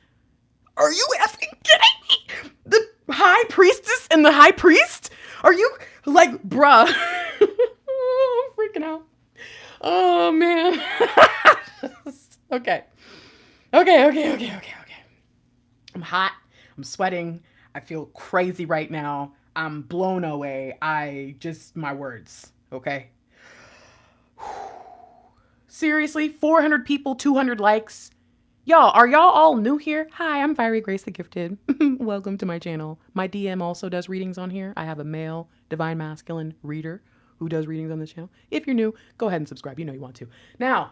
Are you effing kidding me? The High Priestess and the High Priest? Are you like, bruh? Oh, I'm freaking out. Oh, man. Okay. I'm hot. I'm sweating. I feel crazy right now. I'm blown away. My words, okay? Seriously, 400 people, 200 likes. Y'all, are y'all all new here? Hi, I'm Fiery Grace the Gifted. Welcome to my channel. My DM also does readings on here. I have a male, divine masculine reader who does readings on this channel. If you're new, go ahead and subscribe. You know you want to. Now,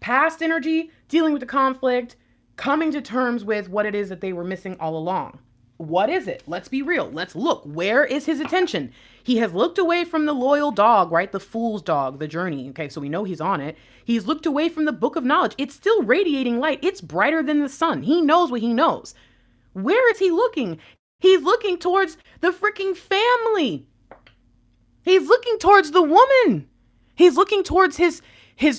past energy, dealing with the conflict, coming to terms with what it is that they were missing all along. What is it? Let's be real. Let's look. Where is his attention? He has looked away from the loyal dog, right? The fool's dog, the journey. Okay, so we know he's on it. He's looked away from the book of knowledge. It's still radiating light. It's brighter than the sun. He knows what he knows. Where is he looking? He's looking towards the freaking family. He's looking towards the woman. He's looking towards his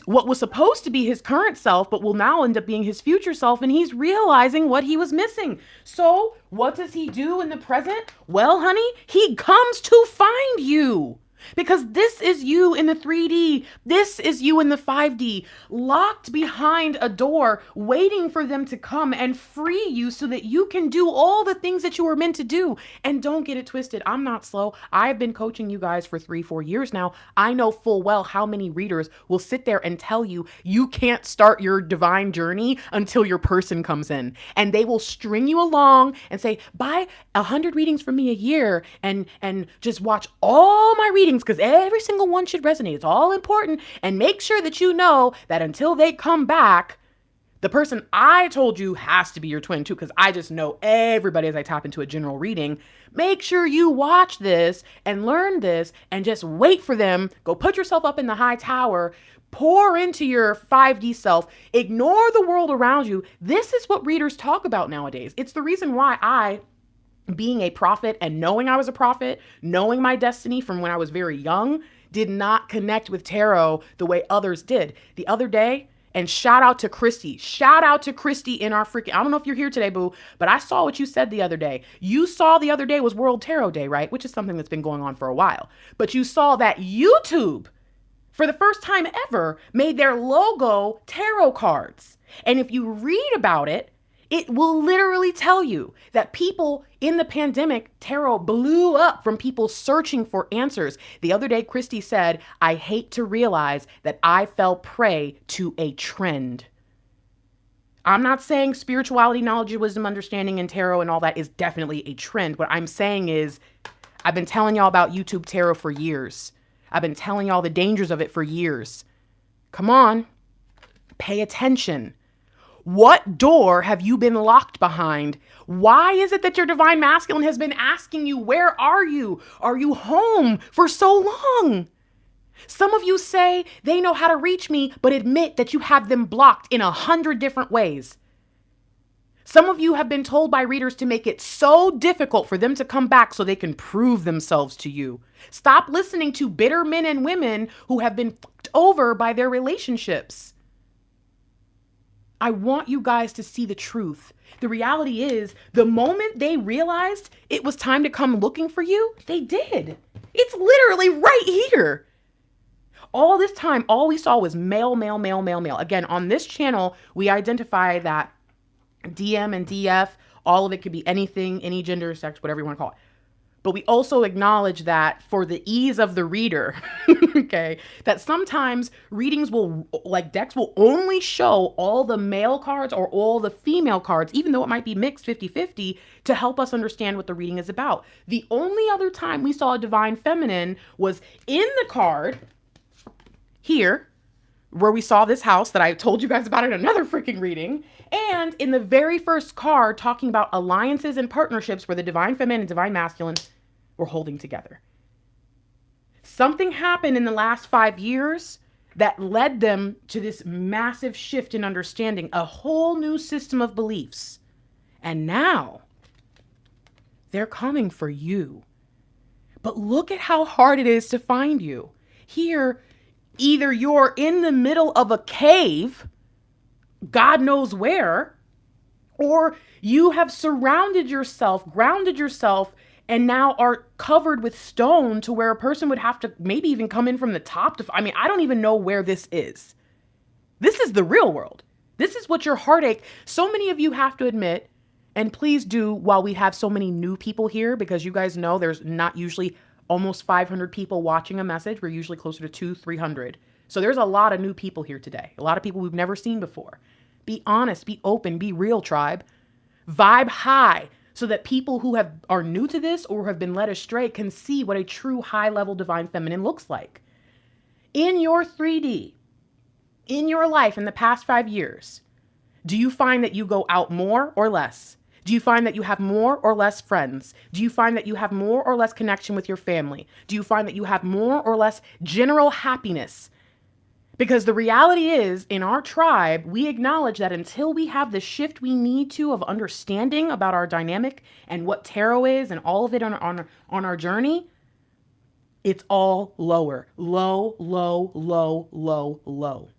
what was supposed to be his current self, but will now end up being his future self, and he's realizing what he was missing. So what does he do in the present? Well, honey, he comes to find you. Because this is you in the 3D. This is you in the 5D, locked behind a door, waiting for them to come and free you so that you can do all the things that you were meant to do. And don't get it twisted. I'm not slow. I've been coaching you guys for 3-4 years now. I know full well how many readers will sit there and tell you you can't start your divine journey until your person comes in. And they will string you along and say, buy 100 readings from me a year and just watch all my readings, because every single one should resonate. It's all important. And make sure that you know that until they come back, the person I told you has to be your twin too, because I just know everybody as I tap into a general reading. Make sure you watch this and learn this and just wait for them. Go put yourself up in the high tower. Pour into your 5D self. Ignore the world around you. This is what readers talk about nowadays. It's the reason why being a prophet and knowing I was a prophet, knowing my destiny from when I was very young, did not connect with tarot the way others did. The other day, and shout out to Christy. Shout out to Christy in our freaking, I don't know if you're here today, boo, but I saw what you said the other day. You saw the other day was World Tarot Day, right? Which is something that's been going on for a while. But you saw that YouTube, for the first time ever, made their logo tarot cards. And if you read about it, it will literally tell you that people in the pandemic, tarot blew up from people searching for answers. The other day, Christy said, I hate to realize that I fell prey to a trend. I'm not saying spirituality, knowledge, wisdom, understanding, and tarot and all that is definitely a trend. What I'm saying is, I've been telling y'all about YouTube tarot for years. I've been telling y'all the dangers of it for years. Come on, pay attention. What door have you been locked behind? Why is it that your divine masculine has been asking you, where are you? Are you home for so long? Some of you say they know how to reach me, but admit that you have them blocked in 100 different ways. Some of you have been told by readers to make it so difficult for them to come back so they can prove themselves to you. Stop listening to bitter men and women who have been fucked over by their relationships. I want you guys to see the truth. The reality is, the moment they realized it was time to come looking for you, they did. It's literally right here. All this time, all we saw was male, male, male, male, male. Again, on this channel, we identify that DM and DF, all of it could be anything, any gender, sex, whatever you want to call it. But we also acknowledge that for the ease of the reader, okay, that sometimes readings will, like decks will only show all the male cards or all the female cards, even though it might be mixed 50-50, to help us understand what the reading is about. The only other time we saw a divine feminine was in the card here, where we saw this house that I told you guys about in another freaking reading. And in the very first card, talking about alliances and partnerships where the divine feminine and divine masculine were holding together. Something happened in the last 5 years that led them to this massive shift in understanding, a whole new system of beliefs. And now they're coming for you. But look at how hard it is to find you. Here, either you're in the middle of a cave, God knows where, or you have surrounded yourself, grounded yourself, and now are covered with stone to where a person would have to maybe even come in from the top to, I don't even know where this is. This is the real world. This is what your heartache, so many of you have to admit, and please do while we have so many new people here, because you guys know there's not usually almost 500 people watching a message. We're usually closer to 200, 300. So there's a lot of new people here today. A lot of people we've never seen before. Be honest, be open, be real, tribe. Vibe high so that people who are new to this or have been led astray can see what a true high-level divine feminine looks like. In your 3D, in your life in the past 5 years, do you find that you go out more or less? Do you find that you have more or less friends? Do you find that you have more or less connection with your family? Do you find that you have more or less general happiness? Because the reality is, in our tribe, we acknowledge that until we have the shift we need to of understanding about our dynamic and what tarot is and all of it on our journey, it's all lower. Low, low, low, low, low.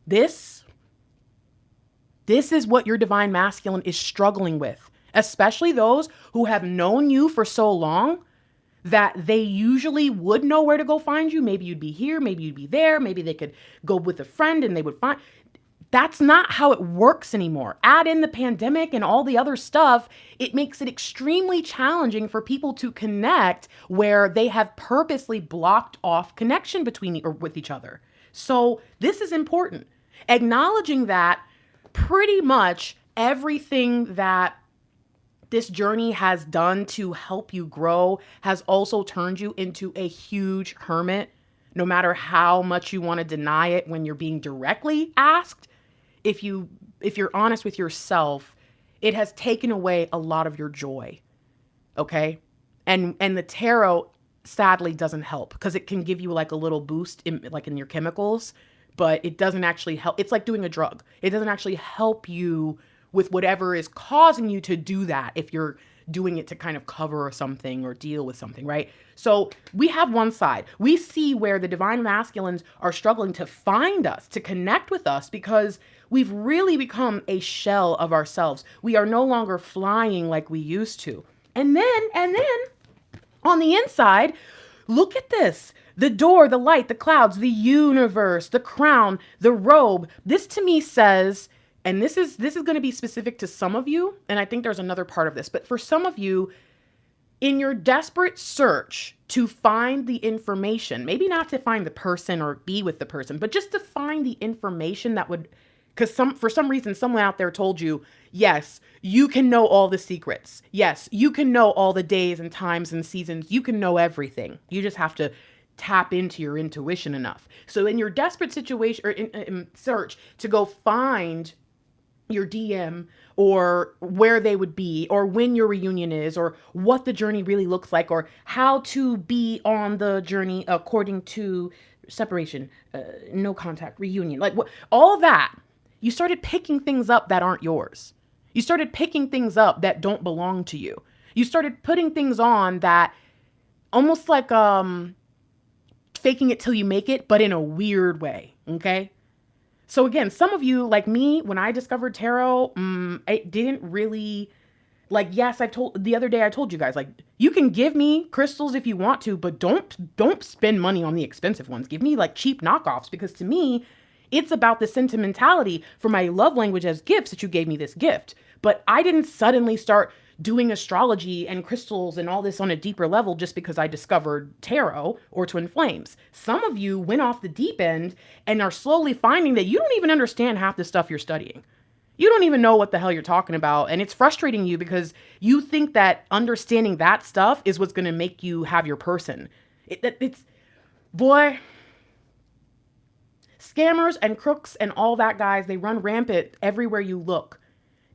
This is what your divine masculine is struggling with, especially those who have known you for so long that they usually would know where to go find you. Maybe you'd be here, maybe you'd be there, maybe they could go with a friend and they would find. That's not how it works anymore. Add in the pandemic and all the other stuff, it makes it extremely challenging for people to connect where they have purposely blocked off connection between or with each other. So this is important. Acknowledging that pretty much everything that this journey has done to help you grow has also turned you into a huge hermit, no matter how much you want to deny it when you're being directly asked. If you're honest with yourself, it has taken away a lot of your joy. Okay? And the tarot sadly doesn't help because it can give you like a little boost in your chemicals, but it doesn't actually help. It's like doing a drug. It doesn't actually help you with whatever is causing you to do that if you're doing it to kind of cover something or deal with something, right? So we have one side. We see where the divine masculines are struggling to find us, to connect with us, because we've really become a shell of ourselves. We are no longer flying like we used to. And then on the inside, look at this. The door, the light, the clouds, the universe, the crown, the robe. This to me says, and this is going to be specific to some of you, and I think there's another part of this, but for some of you, in your desperate search to find the information, maybe not to find the person or be with the person, but just to find the information that would, because for some reason, someone out there told you, yes, you can know all the secrets. Yes, you can know all the days and times and seasons. You can know everything. You just have to tap into your intuition enough. So in your desperate situation or in search to go find your DM or where they would be or when your reunion is or what the journey really looks like or how to be on the journey according to separation, no contact, reunion, like all that, you started picking things up that aren't yours. You started picking things up that don't belong to you. You started putting things on that almost like faking it till you make it, but in a weird way. Okay. So again, some of you, like me, when I discovered tarot, it didn't really, yes, the other day I told you guys, you can give me crystals if you want to, but don't spend money on the expensive ones. Give me cheap knockoffs, because to me, it's about the sentimentality for my love language as gifts that you gave me this gift. But I didn't suddenly start doing astrology and crystals and all this on a deeper level just because I discovered tarot or twin flames. Some of you went off the deep end and are slowly finding that you don't even understand half the stuff you're studying. You don't even know what the hell you're talking about. And it's frustrating you because you think that understanding that stuff is what's going to make you have your person. Boy, Scammers and crooks and all that, guys, they run rampant everywhere you look.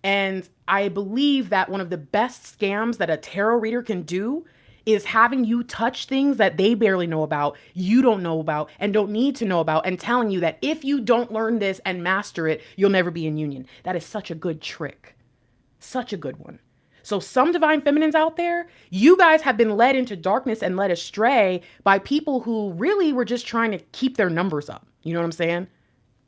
And I believe that one of the best scams that a tarot reader can do is having you touch things that they barely know about, you don't know about, and don't need to know about, and telling you that if you don't learn this and master it, you'll never be in union. That is such a good trick. Such a good one. So some divine feminines out there, you guys have been led into darkness and led astray by people who really were just trying to keep their numbers up. You know what I'm saying?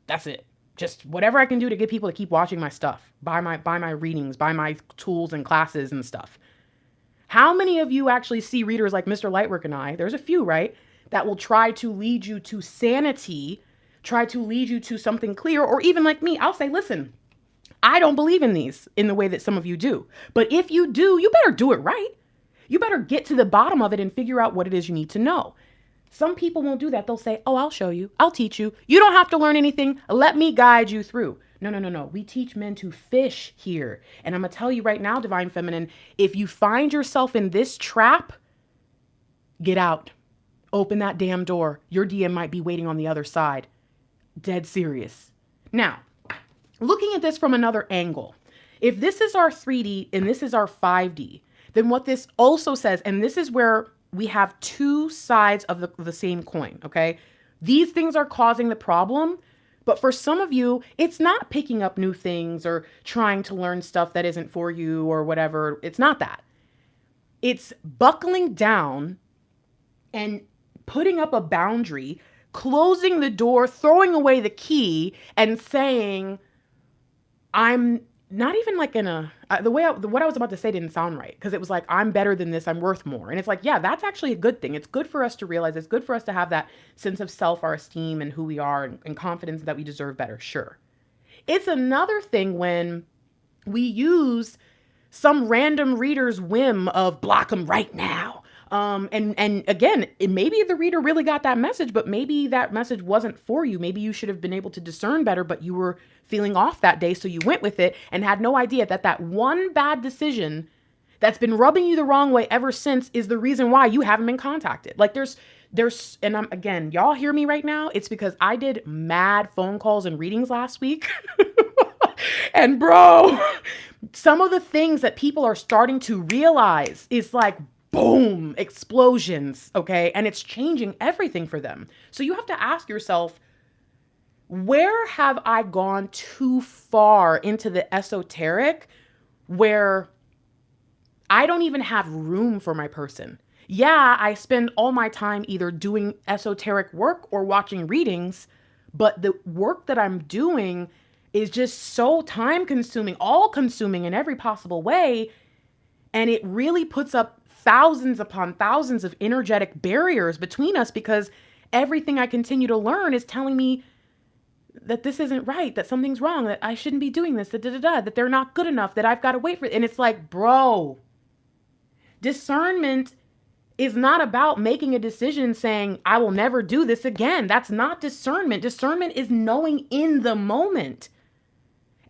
That's it. Just whatever I can do to get people to keep watching my stuff, buy my readings, buy my tools and classes and stuff. How many of you actually see readers like Mr. Lightwork and I, there's a few, right, that will try to lead you to sanity, try to lead you to something clear, or even like me, I'll say, listen, I don't believe in these in the way that some of you do. But if you do, you better do it right. You better get to the bottom of it and figure out what it is you need to know. Some people won't do that. They'll say, oh, I'll show you. I'll teach you. You don't have to learn anything. Let me guide you through. No. We teach men to fish here. And I'm going to tell you right now, Divine Feminine, if you find yourself in this trap, get out. Open that damn door. Your DM might be waiting on the other side. Dead serious. Now, looking at this from another angle, if this is our 3D and this is our 5D, then what this also says, and this is where we have two sides of the same coin, okay? These things are causing the problem, but for some of you, it's not picking up new things or trying to learn stuff that isn't for you or whatever. It's not that. It's buckling down and putting up a boundary, closing the door, throwing away the key, and saying, I'm not even like in a, what I was about to say didn't sound right. Cause it was like, I'm better than this. I'm worth more. And it's like, yeah, that's actually a good thing. It's good for us to realize. It's good for us to have that sense of self, our esteem and who we are and confidence that we deserve better. Sure. It's another thing when we use some random reader's whim of block them right now. And again, maybe the reader really got that message, but maybe that message wasn't for you. Maybe you should have been able to discern better, but you were feeling off that day. So you went with it and had no idea that that one bad decision that's been rubbing you the wrong way ever since is the reason why you haven't been contacted. Like and again, y'all hear me right now. It's because I did mad phone calls and readings last week. And bro, some of the things that people are starting to realize is like, boom, explosions, okay? And it's changing everything for them. So you have to ask yourself, where have I gone too far into the esoteric where I don't even have room for my person? Yeah, I spend all my time either doing esoteric work or watching readings, but the work that I'm doing is just so time consuming, all consuming in every possible way. And it really puts up thousands upon thousands of energetic barriers between us because everything I continue to learn is telling me that this isn't right, that something's wrong, that I shouldn't be doing this, that they're not good enough, that I've got to wait for it. And it's like, bro, discernment is not about making a decision saying, I will never do this again. That's not discernment. Discernment is knowing in the moment.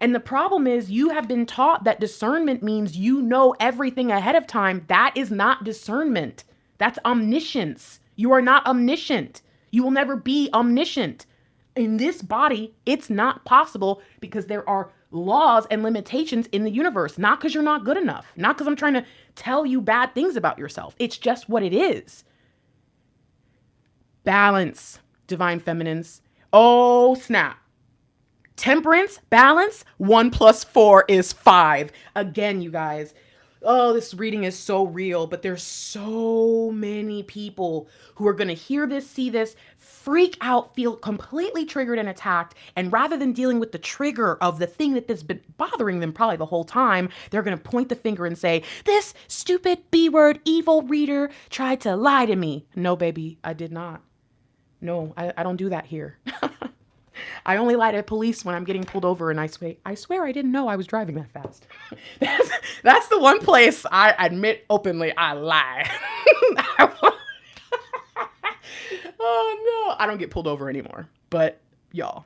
And the problem is you have been taught that discernment means you know everything ahead of time. That is not discernment. That's omniscience. You are not omniscient. You will never be omniscient. In this body, it's not possible because there are laws and limitations in the universe. Not because you're not good enough. Not because I'm trying to tell you bad things about yourself. It's just what it is. Balance, divine feminines. Oh, snap. Temperance, balance, 1 + 4 is 5. Again, you guys, oh, this reading is so real, but there's so many people who are going to hear this, see this, freak out, feel completely triggered and attacked. And rather than dealing with the trigger of the thing that has been bothering them probably the whole time, they're going to point the finger and say, this stupid B-word evil reader tried to lie to me. No, baby, I did not. No, I don't do that here. I only lie to police when I'm getting pulled over and I swear I didn't know I was driving that fast. That's the one place I admit openly I lie. Oh no, I don't get pulled over anymore. But y'all,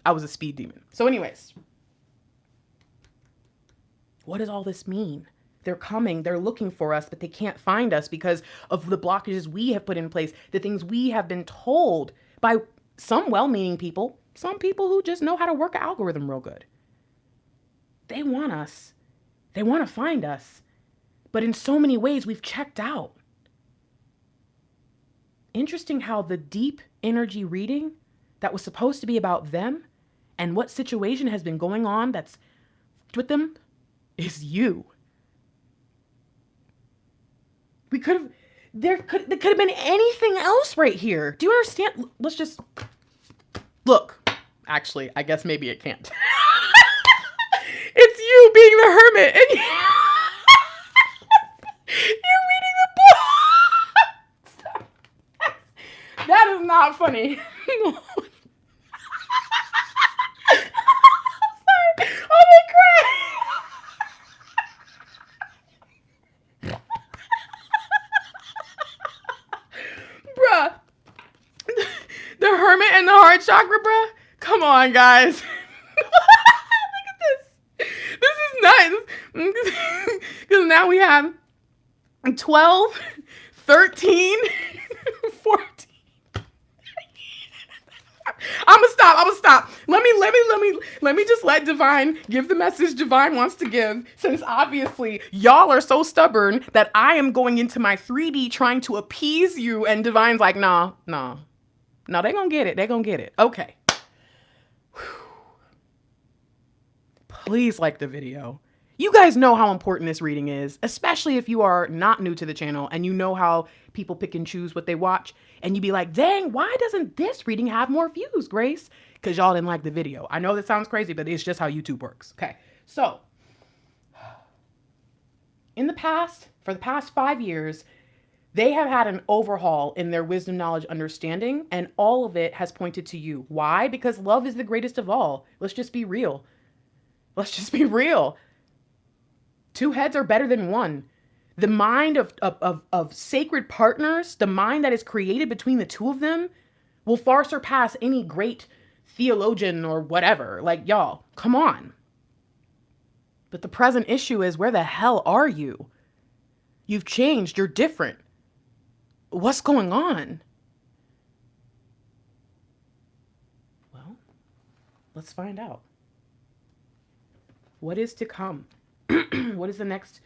I was a speed demon. So anyways, what does all this mean? They're coming, they're looking for us, but they can't find us because of the blockages we have put in place, the things we have been told by some well-meaning people, some people who just know how to work an algorithm real good. They want us. They want to find us. But in so many ways, we've checked out. Interesting how the deep energy reading that was supposed to be about them and what situation has been going on that's with them is you. There could have been anything else right here. Do you understand? Let's just look. Actually, I guess maybe it can't. It's you being the hermit and you're reading the book. That is not funny. Sorry. Oh my God. Bruh. The hermit and the heart chakra, bruh. Come on, guys. Look at this. This is nice. Because now we have 12, 13, 14. I'm gonna stop. Let me just let Divine give the message Divine wants to give, since obviously y'all are so stubborn that I am going into my 3D trying to appease you, and Divine's like, nah, they gonna get it. Okay. Please like the video. You guys know how important this reading is, especially if you are not new to the channel and you know how people pick and choose what they watch. And you be like, dang, why doesn't this reading have more views, Grace? Because y'all didn't like the video. I know that sounds crazy, but it's just how YouTube works. Okay, so in the past, for the past 5 years, they have had an overhaul in their wisdom, knowledge, understanding, and all of it has pointed to you. Why? Because love is the greatest of all. Let's just be real. Two heads are better than one. The mind of sacred partners, the mind that is created between the two of them, will far surpass any great theologian or whatever. Like, y'all, come on. But the present issue is, where the hell are you? You've changed. You're different. What's going on? Well, let's find out. What is to come? What is the next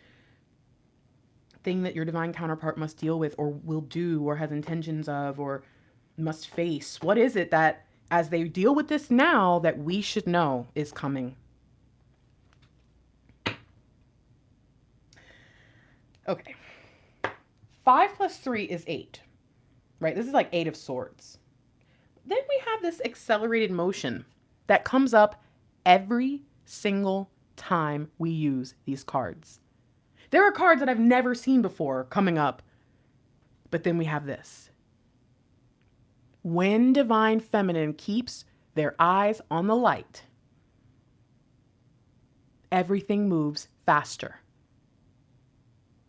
thing that your divine counterpart must deal with, or will do, or has intentions of, or must face? What is it that, as they deal with this now, that we should know is coming? Okay. 5 + 3 is 8, right? This is like 8 of Swords. Then we have this accelerated motion that comes up every single time we use these cards. There are cards that I've never seen before coming up, but then we have this. When Divine Feminine keeps their eyes on the light, everything moves faster.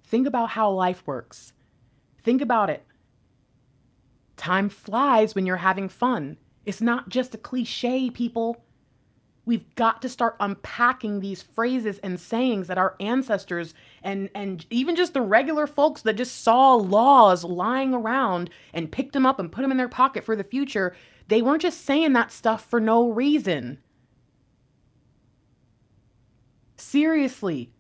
Think about how life works. Think about it. Time flies when you're having fun. It's not just a cliche, people. We've got to start unpacking these phrases and sayings that our ancestors and even just the regular folks that just saw laws lying around and picked them up and put them in their pocket for the future. They weren't just saying that stuff for no reason. Seriously,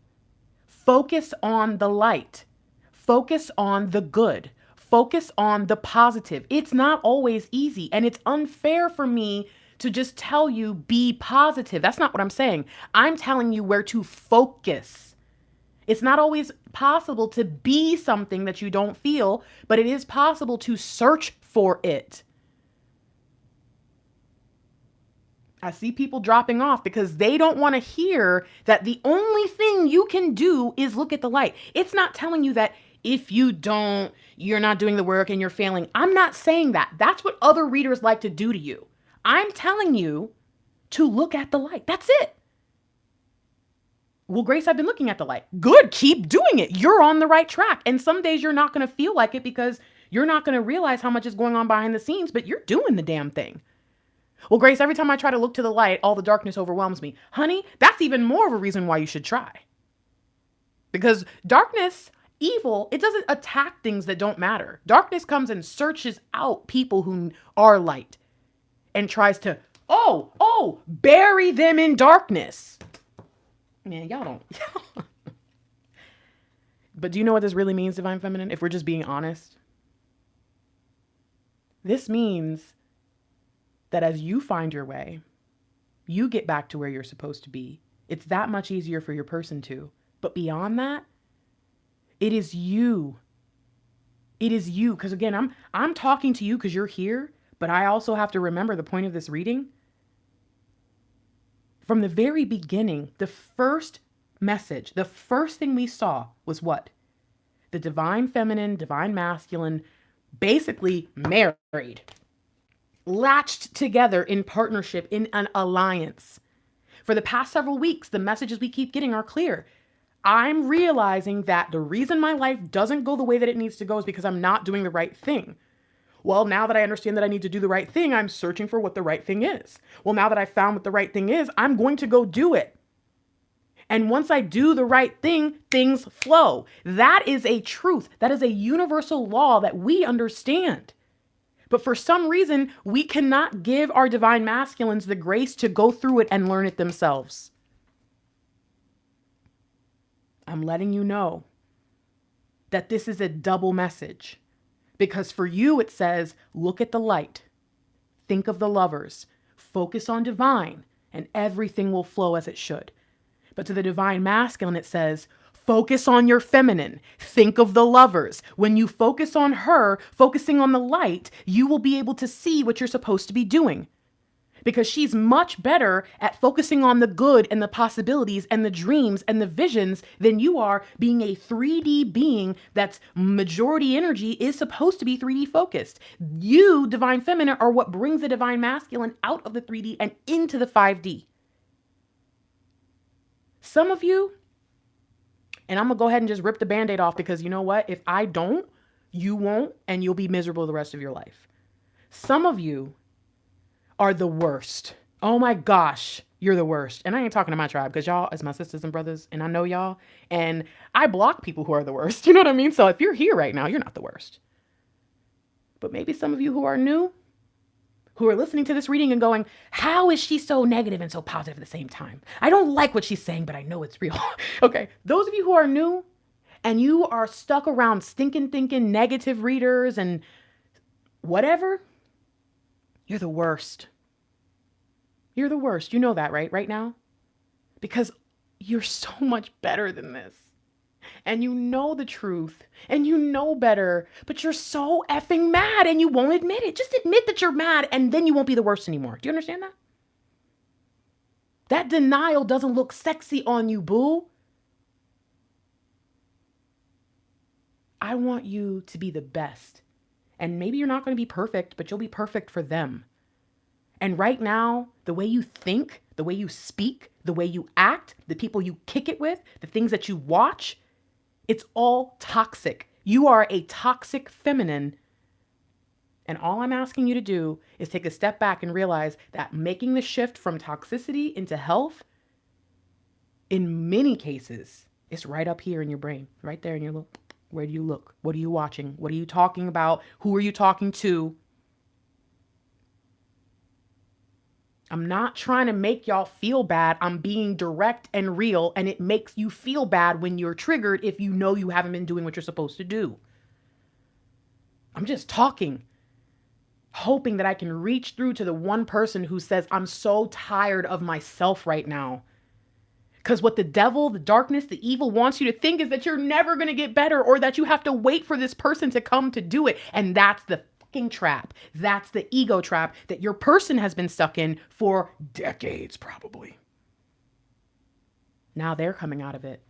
focus on the light. Focus on the good. Focus on the positive. It's not always easy, and it's unfair for me to just tell you be positive. That's not what I'm saying. I'm telling you where to focus. It's not always possible to be something that you don't feel, but it is possible to search for it. I see people dropping off because they don't want to hear that the only thing you can do is look at the light. It's not telling you that if you don't, you're not doing the work and you're failing. I'm not saying that. That's what other readers like to do to you. I'm telling you to look at the light. That's it. Well, Grace, I've been looking at the light. Good. Keep doing it. You're on the right track. And some days you're not going to feel like it because you're not going to realize how much is going on behind the scenes, but you're doing the damn thing. Well, Grace, every time I try to look to the light, all the darkness overwhelms me. Honey, that's even more of a reason why you should try. Because darkness, evil, it doesn't attack things that don't matter. Darkness comes and searches out people who are light. and tries to, bury them in darkness. Man, y'all don't. But do you know what this really means, Divine Feminine? If we're just being honest, this means that as you find your way, you get back to where you're supposed to be. It's that much easier for your person to. But beyond that, it is you. It is you. Because again, I'm talking to you because you're here, but I also have to remember the point of this reading. From the very beginning, the first message, the first thing we saw was what? The divine feminine, divine masculine, basically married, latched together in partnership, in an alliance. For the past several weeks, the messages we keep getting are clear. I'm realizing that the reason my life doesn't go the way that it needs to go is because I'm not doing the right thing. Well, now that I understand that I need to do the right thing, I'm searching for what the right thing is. Well, now that I found what the right thing is, I'm going to go do it. And once I do the right thing, things flow. That is a truth. That is a universal law that we understand. But for some reason, we cannot give our divine masculines the grace to go through it and learn it themselves. I'm letting you know that this is a double message. Because for you, it says, look at the light, think of the lovers, focus on divine, and everything will flow as it should. But to the divine masculine, it says, focus on your feminine, think of the lovers. When you focus on her, focusing on the light, you will be able to see what you're supposed to be doing. Because she's much better at focusing on the good and the possibilities and the dreams and the visions than you are, being a 3D being that's majority energy is supposed to be 3D focused. You, divine feminine, are what brings the divine masculine out of the 3D and into the 5D. Some of you, and I'm going to go ahead and just rip the Band-Aid off because you know what? If I don't, you won't, and you'll be miserable the rest of your life. Some of you are the worst. Oh my gosh, you're the worst. And I ain't talking to my tribe because y'all is my sisters and brothers and I know y'all. And I block people who are the worst. You know what I mean? So if you're here right now, you're not the worst. But maybe some of you who are new, who are listening to this reading and going, how is she so negative and so positive at the same time? I don't like what she's saying, but I know it's real. Okay, those of you who are new and you are stuck around stinking thinking negative readers and whatever, you're the worst. You're the worst. You know that, right? Right now? Because you're so much better than this. And you know the truth. And you know better. But you're so effing mad and you won't admit it. Just admit that you're mad and then you won't be the worst anymore. Do you understand that? That denial doesn't look sexy on you, boo. I want you to be the best. And maybe you're not going to be perfect, but you'll be perfect for them. And right now, the way you think, the way you speak, the way you act, the people you kick it with, the things that you watch, it's all toxic. You are a toxic feminine. And all I'm asking you to do is take a step back and realize that making the shift from toxicity into health, in many cases, is right up here in your brain, right there in your look. Where do you look? What are you watching? What are you talking about? Who are you talking to? I'm not trying to make y'all feel bad. I'm being direct and real, and it makes you feel bad when you're triggered if you know you haven't been doing what you're supposed to do. I'm just talking, hoping that I can reach through to the one person who says, I'm so tired of myself right now. Because what the devil, the darkness, the evil wants you to think is that you're never going to get better or that you have to wait for this person to come to do it. And that's the fucking trap. That's the ego trap that your person has been stuck in for decades, probably. Now they're coming out of it.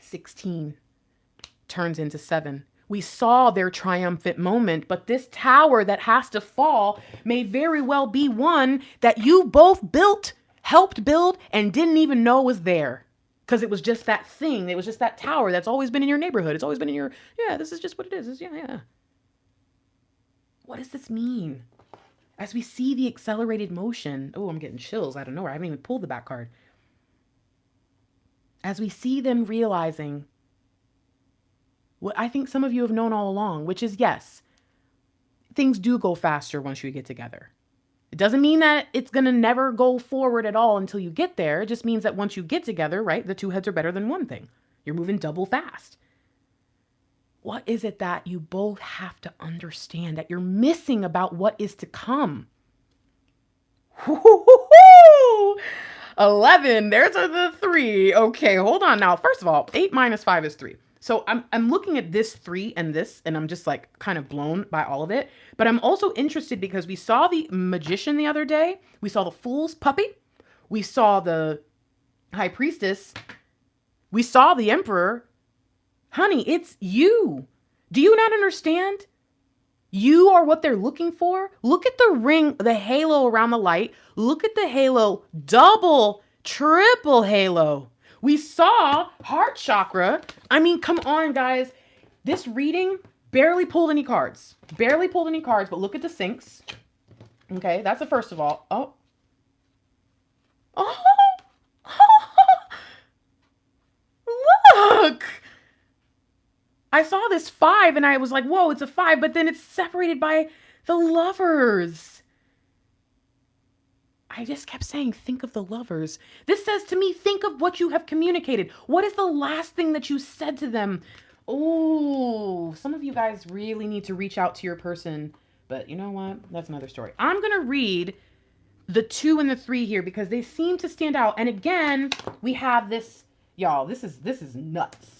16 turns into 7. We saw their triumphant moment, but this tower that has to fall may very well be one that you both built, helped build, and didn't even know was there. Because it was just that thing. It was just that tower that's always been in your neighborhood. It's always been in your, this is just what it is. Yeah. What does this mean? As we see the accelerated motion, I'm getting chills out of nowhere. I haven't even pulled the back card. As we see them realizing what I think some of you have known all along, which is yes, things do go faster once you get together. It doesn't mean that it's going to never go forward at all until you get there. It just means that once you get together, right, the two heads are better than one thing. You're moving double fast. What is it that you both have to understand that you're missing about what is to come? 11. There's the 3. Okay, hold on now. First of all, 8 minus 5 is 3. So I'm looking at this 3 and this, and I'm just like kind of blown by all of it. But I'm also interested because we saw the magician the other day. We saw the fool's puppy. We saw the high priestess. We saw the emperor. Honey, it's you. Do you not understand? You are what they're looking for. Look at the ring, the halo around the light. Look at the halo, double, triple halo. We saw heart chakra. I mean, come on, guys. This reading barely pulled any cards. Barely pulled any cards, but look at the syncs. Okay, that's the first of all. Oh. Look. I saw this 5 and I was like, whoa, it's a 5, but then it's separated by the lovers. I just kept saying, think of the lovers. This says to me, think of what you have communicated. What is the last thing that you said to them? Oh, some of you guys really need to reach out to your person, but you know what? That's another story. I'm going to read the 2 and the 3 here because they seem to stand out. And again, we have this, y'all, this is nuts.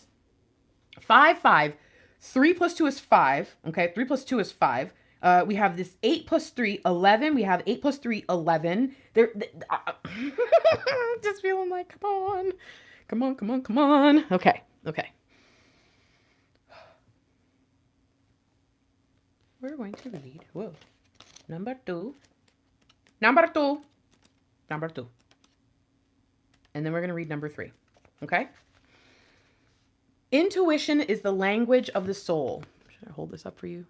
5, 5. 3 plus 2 is 5. Okay, 3 plus 2 is 5. We have this 8 plus 3, 11. We have 8 plus 3, 11. Just feeling like, come on. Okay. We're going to read, whoa, number 2. And then we're going to read number 3. Okay? Intuition is the language of the soul. Should I hold this up for you?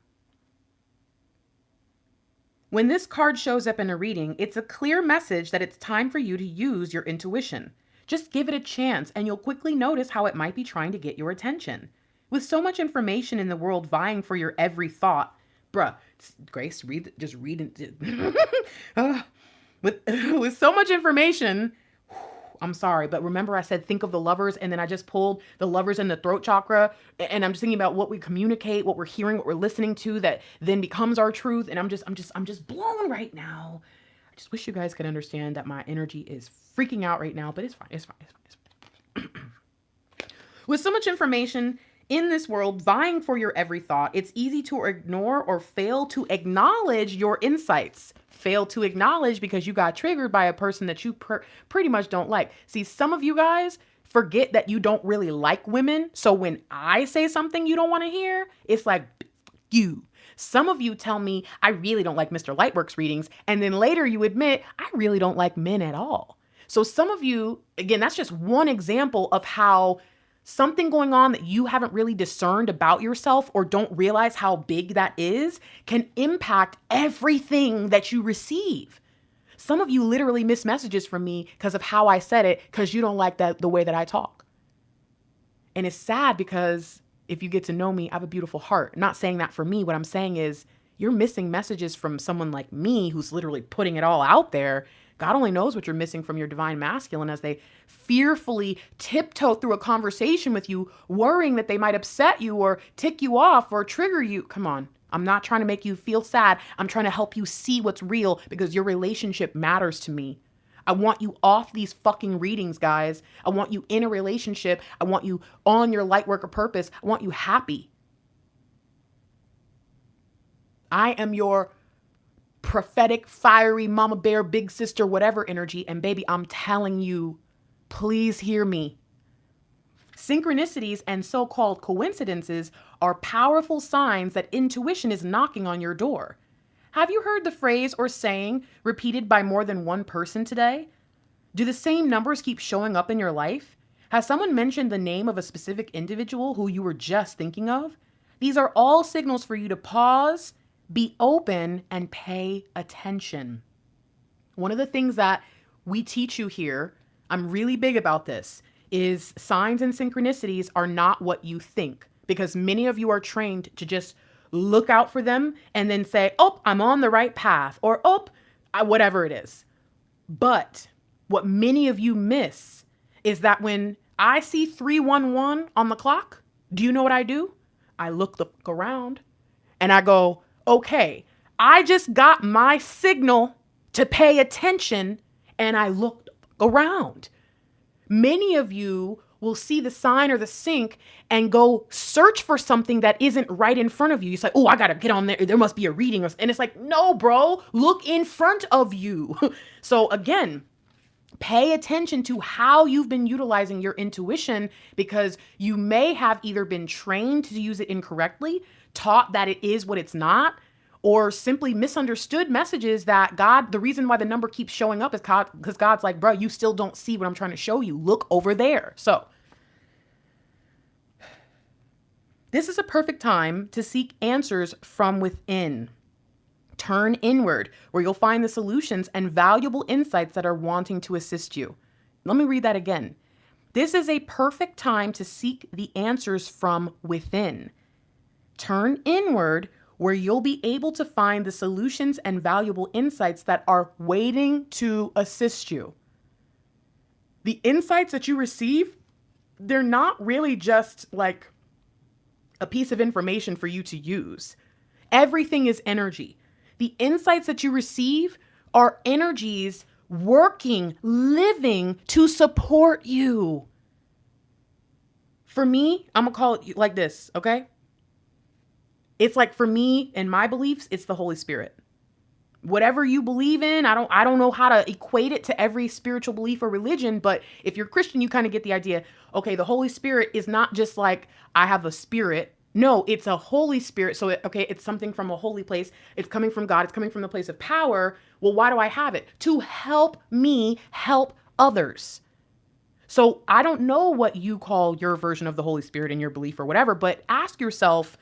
When this card shows up in a reading, it's a clear message that it's time for you to use your intuition. Just give it a chance and you'll quickly notice how it might be trying to get your attention. With so much information in the world vying for your every thought, Grace, read it. With so much information, I'm sorry, but remember I said think of the lovers, and then I just pulled the lovers in the throat chakra, and I'm just thinking about what we communicate, what we're hearing, what we're listening to, that then becomes our truth, and I'm just blown right now. I just wish you guys could understand that my energy is freaking out right now, but it's fine. With so much information in this world vying for your every thought, it's easy to ignore or fail to acknowledge your insights. Fail to acknowledge because you got triggered by a person that you pretty much don't like. See, some of you guys forget that you don't really like women. So when I say something you don't want to hear, it's like, you. Some of you tell me, I really don't like Mr. Lightwork's readings. And then later you admit, I really don't like men at all. So some of you, again, that's just one example of how something going on that you haven't really discerned about yourself or don't realize how big that is can impact everything that you receive. Some of you literally miss messages from me because of how I said it, because you don't like the way that I talk. And it's sad because if you get to know me, I have a beautiful heart. I'm not saying that for me. What I'm saying is you're missing messages from someone like me who's literally putting it all out there. God only knows what you're missing from your divine masculine as they fearfully tiptoe through a conversation with you, worrying that they might upset you or tick you off or trigger you. Come on. I'm not trying to make you feel sad. I'm trying to help you see what's real because your relationship matters to me. I want you off these fucking readings, guys. I want you in a relationship. I want you on your light work of purpose. I want you happy. I am your prophetic, fiery mama bear, big sister, whatever energy. And baby, I'm telling you, please hear me. Synchronicities and so-called coincidences are powerful signs that intuition is knocking on your door. Have you heard the phrase or saying repeated by more than one person today? Do the same numbers keep showing up in your life? Has someone mentioned the name of a specific individual who you were just thinking of? These are all signals for you to pause, be open, and pay attention. One of the things that we teach you here, I'm really big about this, is signs and synchronicities are not what you think, because many of you are trained to just look out for them and then say, oh, I'm on the right path, or oh, whatever it is. But what many of you miss is that when I see 311 on the clock, do you know what I do? I look around and I go, okay, I just got my signal to pay attention, and I looked around. Many of you will see the sign or the sink and go search for something that isn't right in front of you. You say, oh, I got to get on there. There must be a reading. And it's like, no, bro, look in front of you. So again, pay attention to how you've been utilizing your intuition, because you may have either been trained to use it incorrectly, taught that it is what it's not, or simply misunderstood messages that God, the reason why the number keeps showing up is because God's like, bro, you still don't see what I'm trying to show you. Look over there. So this is a perfect time to seek answers from within. Turn inward, where you'll find the solutions and valuable insights that are wanting to assist you. Let me read that again. This is a perfect time to seek the answers from within. Turn inward, where you'll be able to find the solutions and valuable insights that are waiting to assist you. The insights that you receive, they're not really just like a piece of information for you to use. Everything is energy. The insights that you receive are energies working, living to support you. For me, I'm going to call it like this, okay? It's like, for me and my beliefs, it's the Holy Spirit. Whatever you believe in, I don't know how to equate it to every spiritual belief or religion, but if you're Christian, you kind of get the idea. Okay, the Holy Spirit is not just like, I have a spirit. No, it's a Holy Spirit. So, it's something from a holy place. It's coming from God. It's coming from the place of power. Well, why do I have it? To help me help others. So I don't know what you call your version of the Holy Spirit in your belief or whatever, but ask yourself,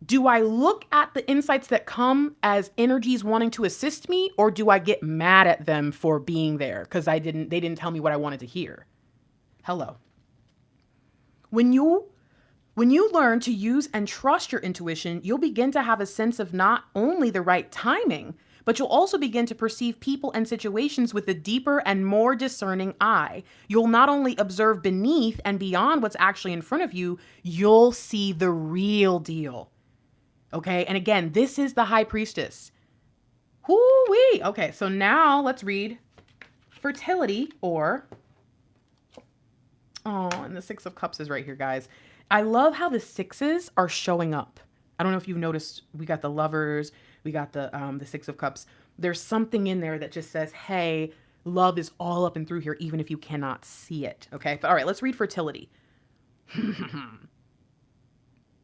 do I look at the insights that come as energies wanting to assist me, or do I get mad at them for being there because they didn't tell me what I wanted to hear? Hello. When you learn to use and trust your intuition, you'll begin to have a sense of not only the right timing, but you'll also begin to perceive people and situations with a deeper and more discerning eye. You'll not only observe beneath and beyond what's actually in front of you, you'll see the real deal. Okay, and again, this is the High Priestess. Whoo-wee. Okay, so now let's read fertility, or, and the Six of Cups is right here, guys. I love how the sixes are showing up. I don't know if you've noticed, we got the Lovers, we got the Six of Cups. There's something in there that just says, hey, love is all up and through here, even if you cannot see it. Okay, but all right, let's read fertility.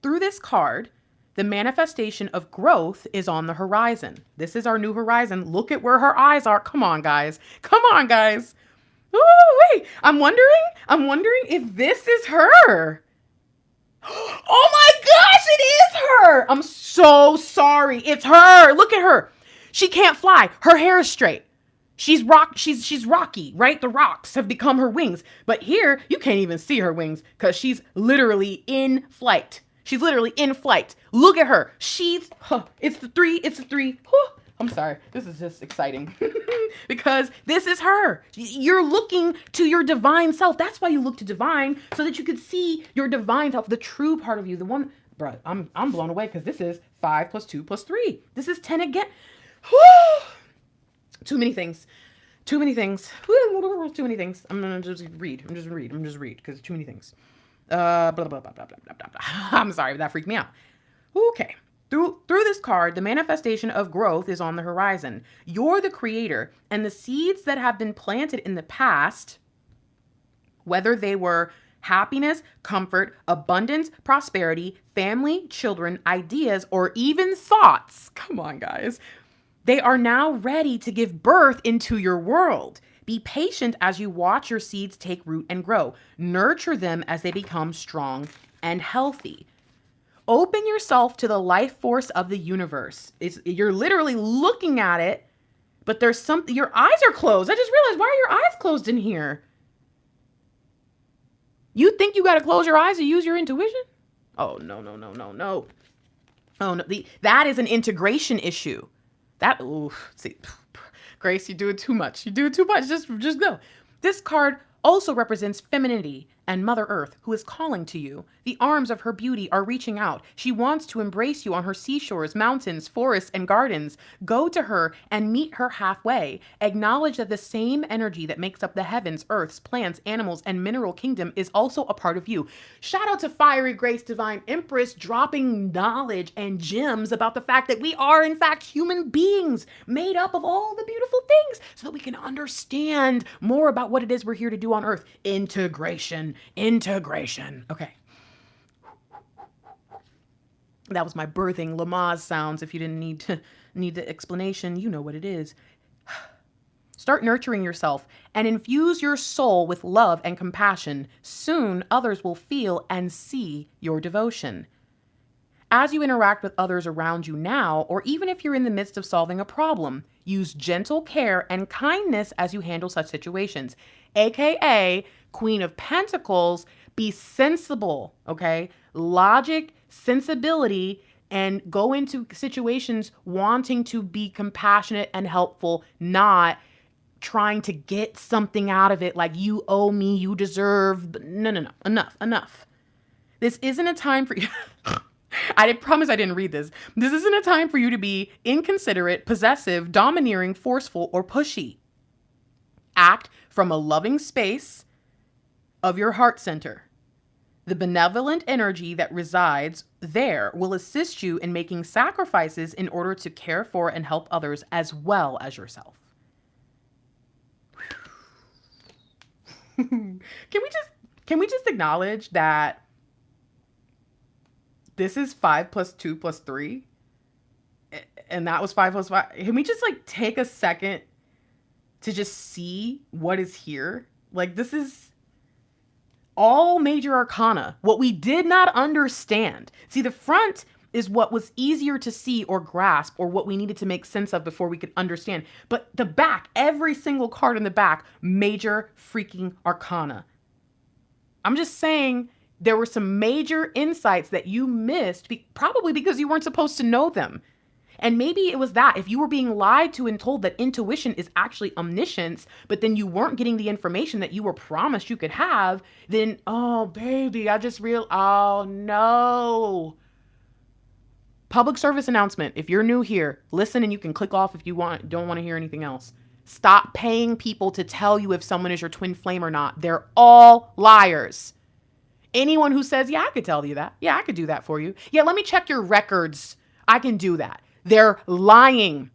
Through this card, the manifestation of growth is on the horizon. This is our new horizon. Look at where her eyes are. Come on, guys. Come on, guys. Ooh, wait. I'm wondering if this is her. Oh my gosh, it is her. I'm so sorry. It's her. Look at her. She can't fly. Her hair is straight. She's rocky, right? The rocks have become her wings. But here, you can't even see her wings because she's literally in flight. She's literally in flight. Look at her. It's the three. I'm sorry. This is just exciting because this is her. You're looking to your divine self. That's why you look to divine, so that you could see your divine self, the true part of you, the one, bro, I'm blown away because this is 5 + 2 + 3. This is 10 again. Too many things. Too many things. I'm going to just read because too many things. Blah, blah, blah, blah, blah, blah, blah, blah. I'm sorry, but that freaked me out. Okay. Through this card, the manifestation of growth is on the horizon. You're the creator, and the seeds that have been planted in the past, whether they were happiness, comfort, abundance, prosperity, family, children, ideas, or even thoughts, come on, guys, they are now ready to give birth into your world. Be patient as you watch your seeds take root and grow. Nurture them as they become strong and healthy. Open yourself to the life force of the universe. You're literally looking at it, but there's something, your eyes are closed. I just realized, why are your eyes closed in here? You think you got to close your eyes to use your intuition? Oh, no. Oh, no. That is an integration issue. That, ooh, see, Grace, you do it too much. You do it too much. Just go. This card also represents femininity and Mother Earth, who is calling to you. The arms of her beauty are reaching out. She wants to embrace you on her seashores, mountains, forests, and gardens. Go to her and meet her halfway. Acknowledge that the same energy that makes up the heavens, earths, plants, animals, and mineral kingdom is also a part of you. Shout out to Fiery Grace Divine Empress dropping knowledge and gems about the fact that we are, in fact, human beings made up of all the beautiful things so that we can understand more about what it is we're here to do on earth. Integration. Okay. That was my birthing Lamaze sounds. If you didn't need the explanation, you know what it is. Start nurturing yourself and infuse your soul with love and compassion. Soon others will feel and see your devotion. As you interact with others around you now, or even if you're in the midst of solving a problem, use gentle care and kindness as you handle such situations. AKA Queen of Pentacles, be sensible, okay? Logic, sensibility, and go into situations wanting to be compassionate and helpful, not trying to get something out of it like you owe me, you deserve. No. Enough. This isn't a time for you. I promise I didn't read this. This isn't a time for you to be inconsiderate, possessive, domineering, forceful, or pushy. Act from a loving space of your heart center. The benevolent energy that resides there will assist you in making sacrifices in order to care for and help others as well as yourself. Can we just acknowledge that this is 5 plus 2 plus 3? And that was 5 plus 5. Can we just like take a second to just see what is here? Like, this is all major arcana. What we did not understand. See, the front is what was easier to see or grasp, or what we needed to make sense of before we could understand. But the back, every single card in the back, major freaking arcana. I'm just saying there were some major insights that you missed, probably because you weren't supposed to know them. And maybe it was that if you were being lied to and told that intuition is actually omniscience, but then you weren't getting the information that you were promised you could have, then, oh, baby, oh, no. Public service announcement. If you're new here, listen and you can click off if you don't want to hear anything else. Stop paying people to tell you if someone is your twin flame or not. They're all liars. Anyone who says, yeah, I could tell you that. Yeah, I could do that for you. Yeah, let me check your records. I can do that. They're lying.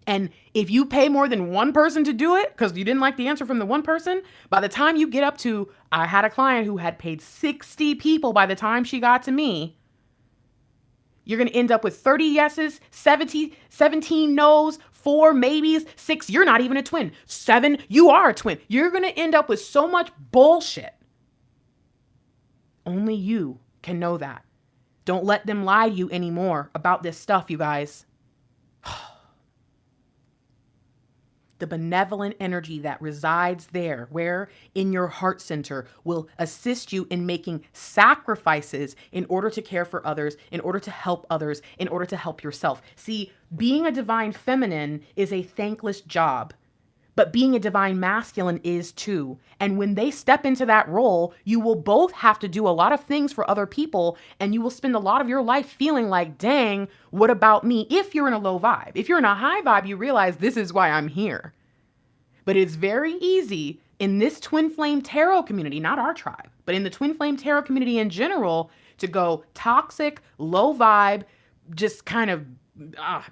And if you pay more than one person to do it, because you didn't like the answer from the one person, by the time you get up to, I had a client who had paid 60 people by the time she got to me. You're going to end up with 30 yeses, 17 no's, 4 maybes, 6, you're not even a twin. 7, you are a twin. You're going to end up with so much bullshit. Only you can know that. Don't let them lie to you anymore about this stuff, you guys. The benevolent energy that resides there, where in your heart center, will assist you in making sacrifices in order to care for others, in order to help others, in order to help yourself. See, being a divine feminine is a thankless job, but being a divine masculine is too. And when they step into that role, you will both have to do a lot of things for other people, and you will spend a lot of your life feeling like, dang, what about me? If you're in a low vibe. If you're in a high vibe, you realize this is why I'm here. But it's very easy in this twin flame tarot community, not our tribe, but in the twin flame tarot community in general, to go toxic, low vibe, just kind of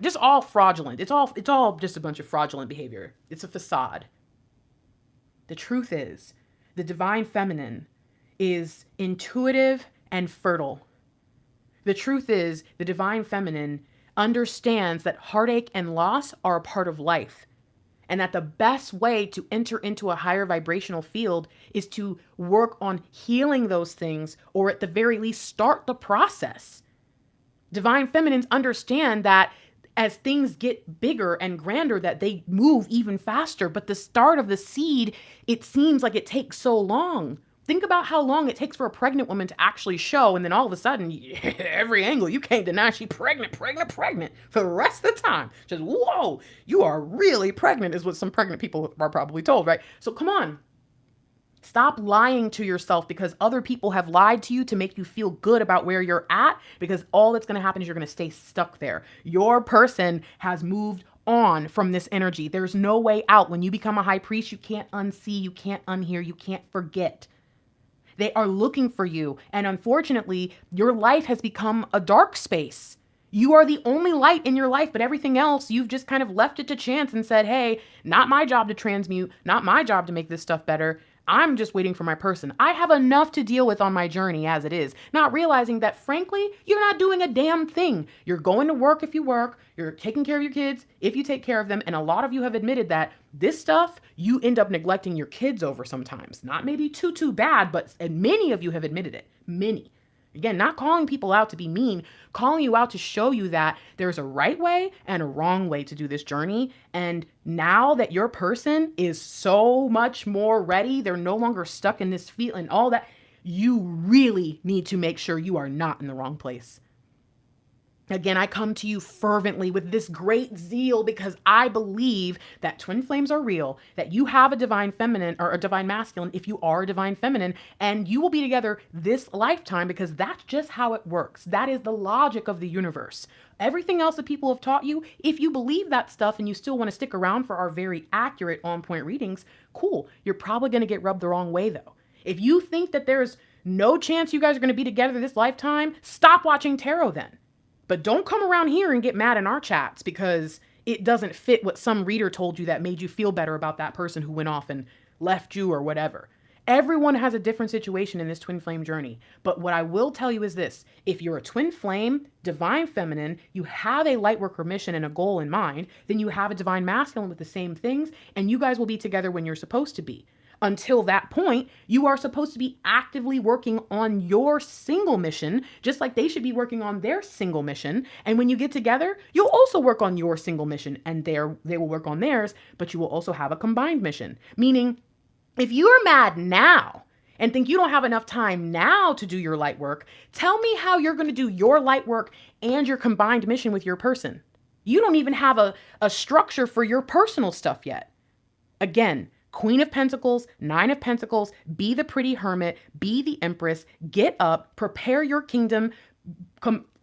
just all fraudulent. It's all just a bunch of fraudulent behavior. It's a facade. The truth is, the divine feminine is intuitive and fertile. The truth is, the divine feminine understands that heartache and loss are a part of life, and that the best way to enter into a higher vibrational field is to work on healing those things, or at the very least, start the process. Divine feminines understand that as things get bigger and grander, that they move even faster. But the start of the seed, it seems like it takes so long. Think about how long it takes for a pregnant woman to actually show, and then all of a sudden, every angle, you can't deny she's pregnant for the rest of the time. Just, whoa, you are really pregnant is what some pregnant people are probably told, right? So come on. Stop lying to yourself because other people have lied to you to make you feel good about where you're at, because all that's going to happen is you're going to stay stuck there. Your person has moved on from this energy. There's no way out. When you become a high priest, you can't unsee, you can't unhear, you can't forget. They are looking for you. And unfortunately, your life has become a dark space. You are the only light in your life, but everything else, you've just kind of left it to chance and said, hey, not my job to transmute, not my job to make this stuff better. I'm just waiting for my person. I have enough to deal with on my journey as it is, not realizing that, frankly, you're not doing a damn thing. You're going to work if you work. You're taking care of your kids if you take care of them. And a lot of you have admitted that this stuff, you end up neglecting your kids over sometimes. Not maybe too bad, but and many of you have admitted it. Many. Again, not calling people out to be mean, calling you out to show you that there's a right way and a wrong way to do this journey. And now that your person is so much more ready, they're no longer stuck in this field and all that, you really need to make sure you are not in the wrong place. Again, I come to you fervently with this great zeal because I believe that twin flames are real, that you have a divine feminine or a divine masculine if you are a divine feminine, and you will be together this lifetime because that's just how it works. That is the logic of the universe. Everything else that people have taught you, if you believe that stuff and you still want to stick around for our very accurate on-point readings, cool. You're probably going to get rubbed the wrong way though. If you think that there's no chance you guys are going to be together this lifetime, stop watching tarot then. But don't come around here and get mad in our chats because it doesn't fit what some reader told you that made you feel better about that person who went off and left you or whatever. Everyone has a different situation in this twin flame journey. But what I will tell you is this. If you're a twin flame, divine feminine, you have a light worker mission and a goal in mind, then you have a divine masculine with the same things, and you guys will be together when you're supposed to be. Until that point, you are supposed to be actively working on your single mission, just like they should be working on their single mission. And when you get together, you'll also work on your single mission and they will work on theirs, but you will also have a combined mission. Meaning, if you are mad now and think you don't have enough time now to do your light work, tell me how you're going to do your light work and your combined mission with your person. You don't even have a structure for your personal stuff yet. Again, Queen of Pentacles, Nine of Pentacles, be the pretty hermit, be the empress, get up, prepare your kingdom,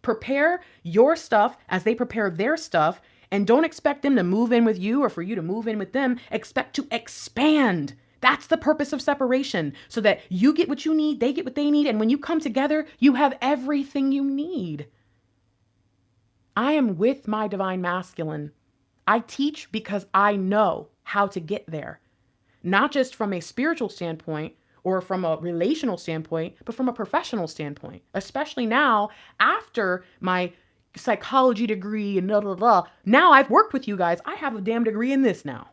prepare your stuff as they prepare their stuff, and don't expect them to move in with you or for you to move in with them. Expect to expand. That's the purpose of separation, so that you get what you need, they get what they need, and when you come together, you have everything you need. I am with my divine masculine. I teach because I know how to get there. Not just from a spiritual standpoint or from a relational standpoint, but from a professional standpoint, especially now after my psychology degree and blah, blah, blah. Now I've worked with you guys. I have a damn degree in this now.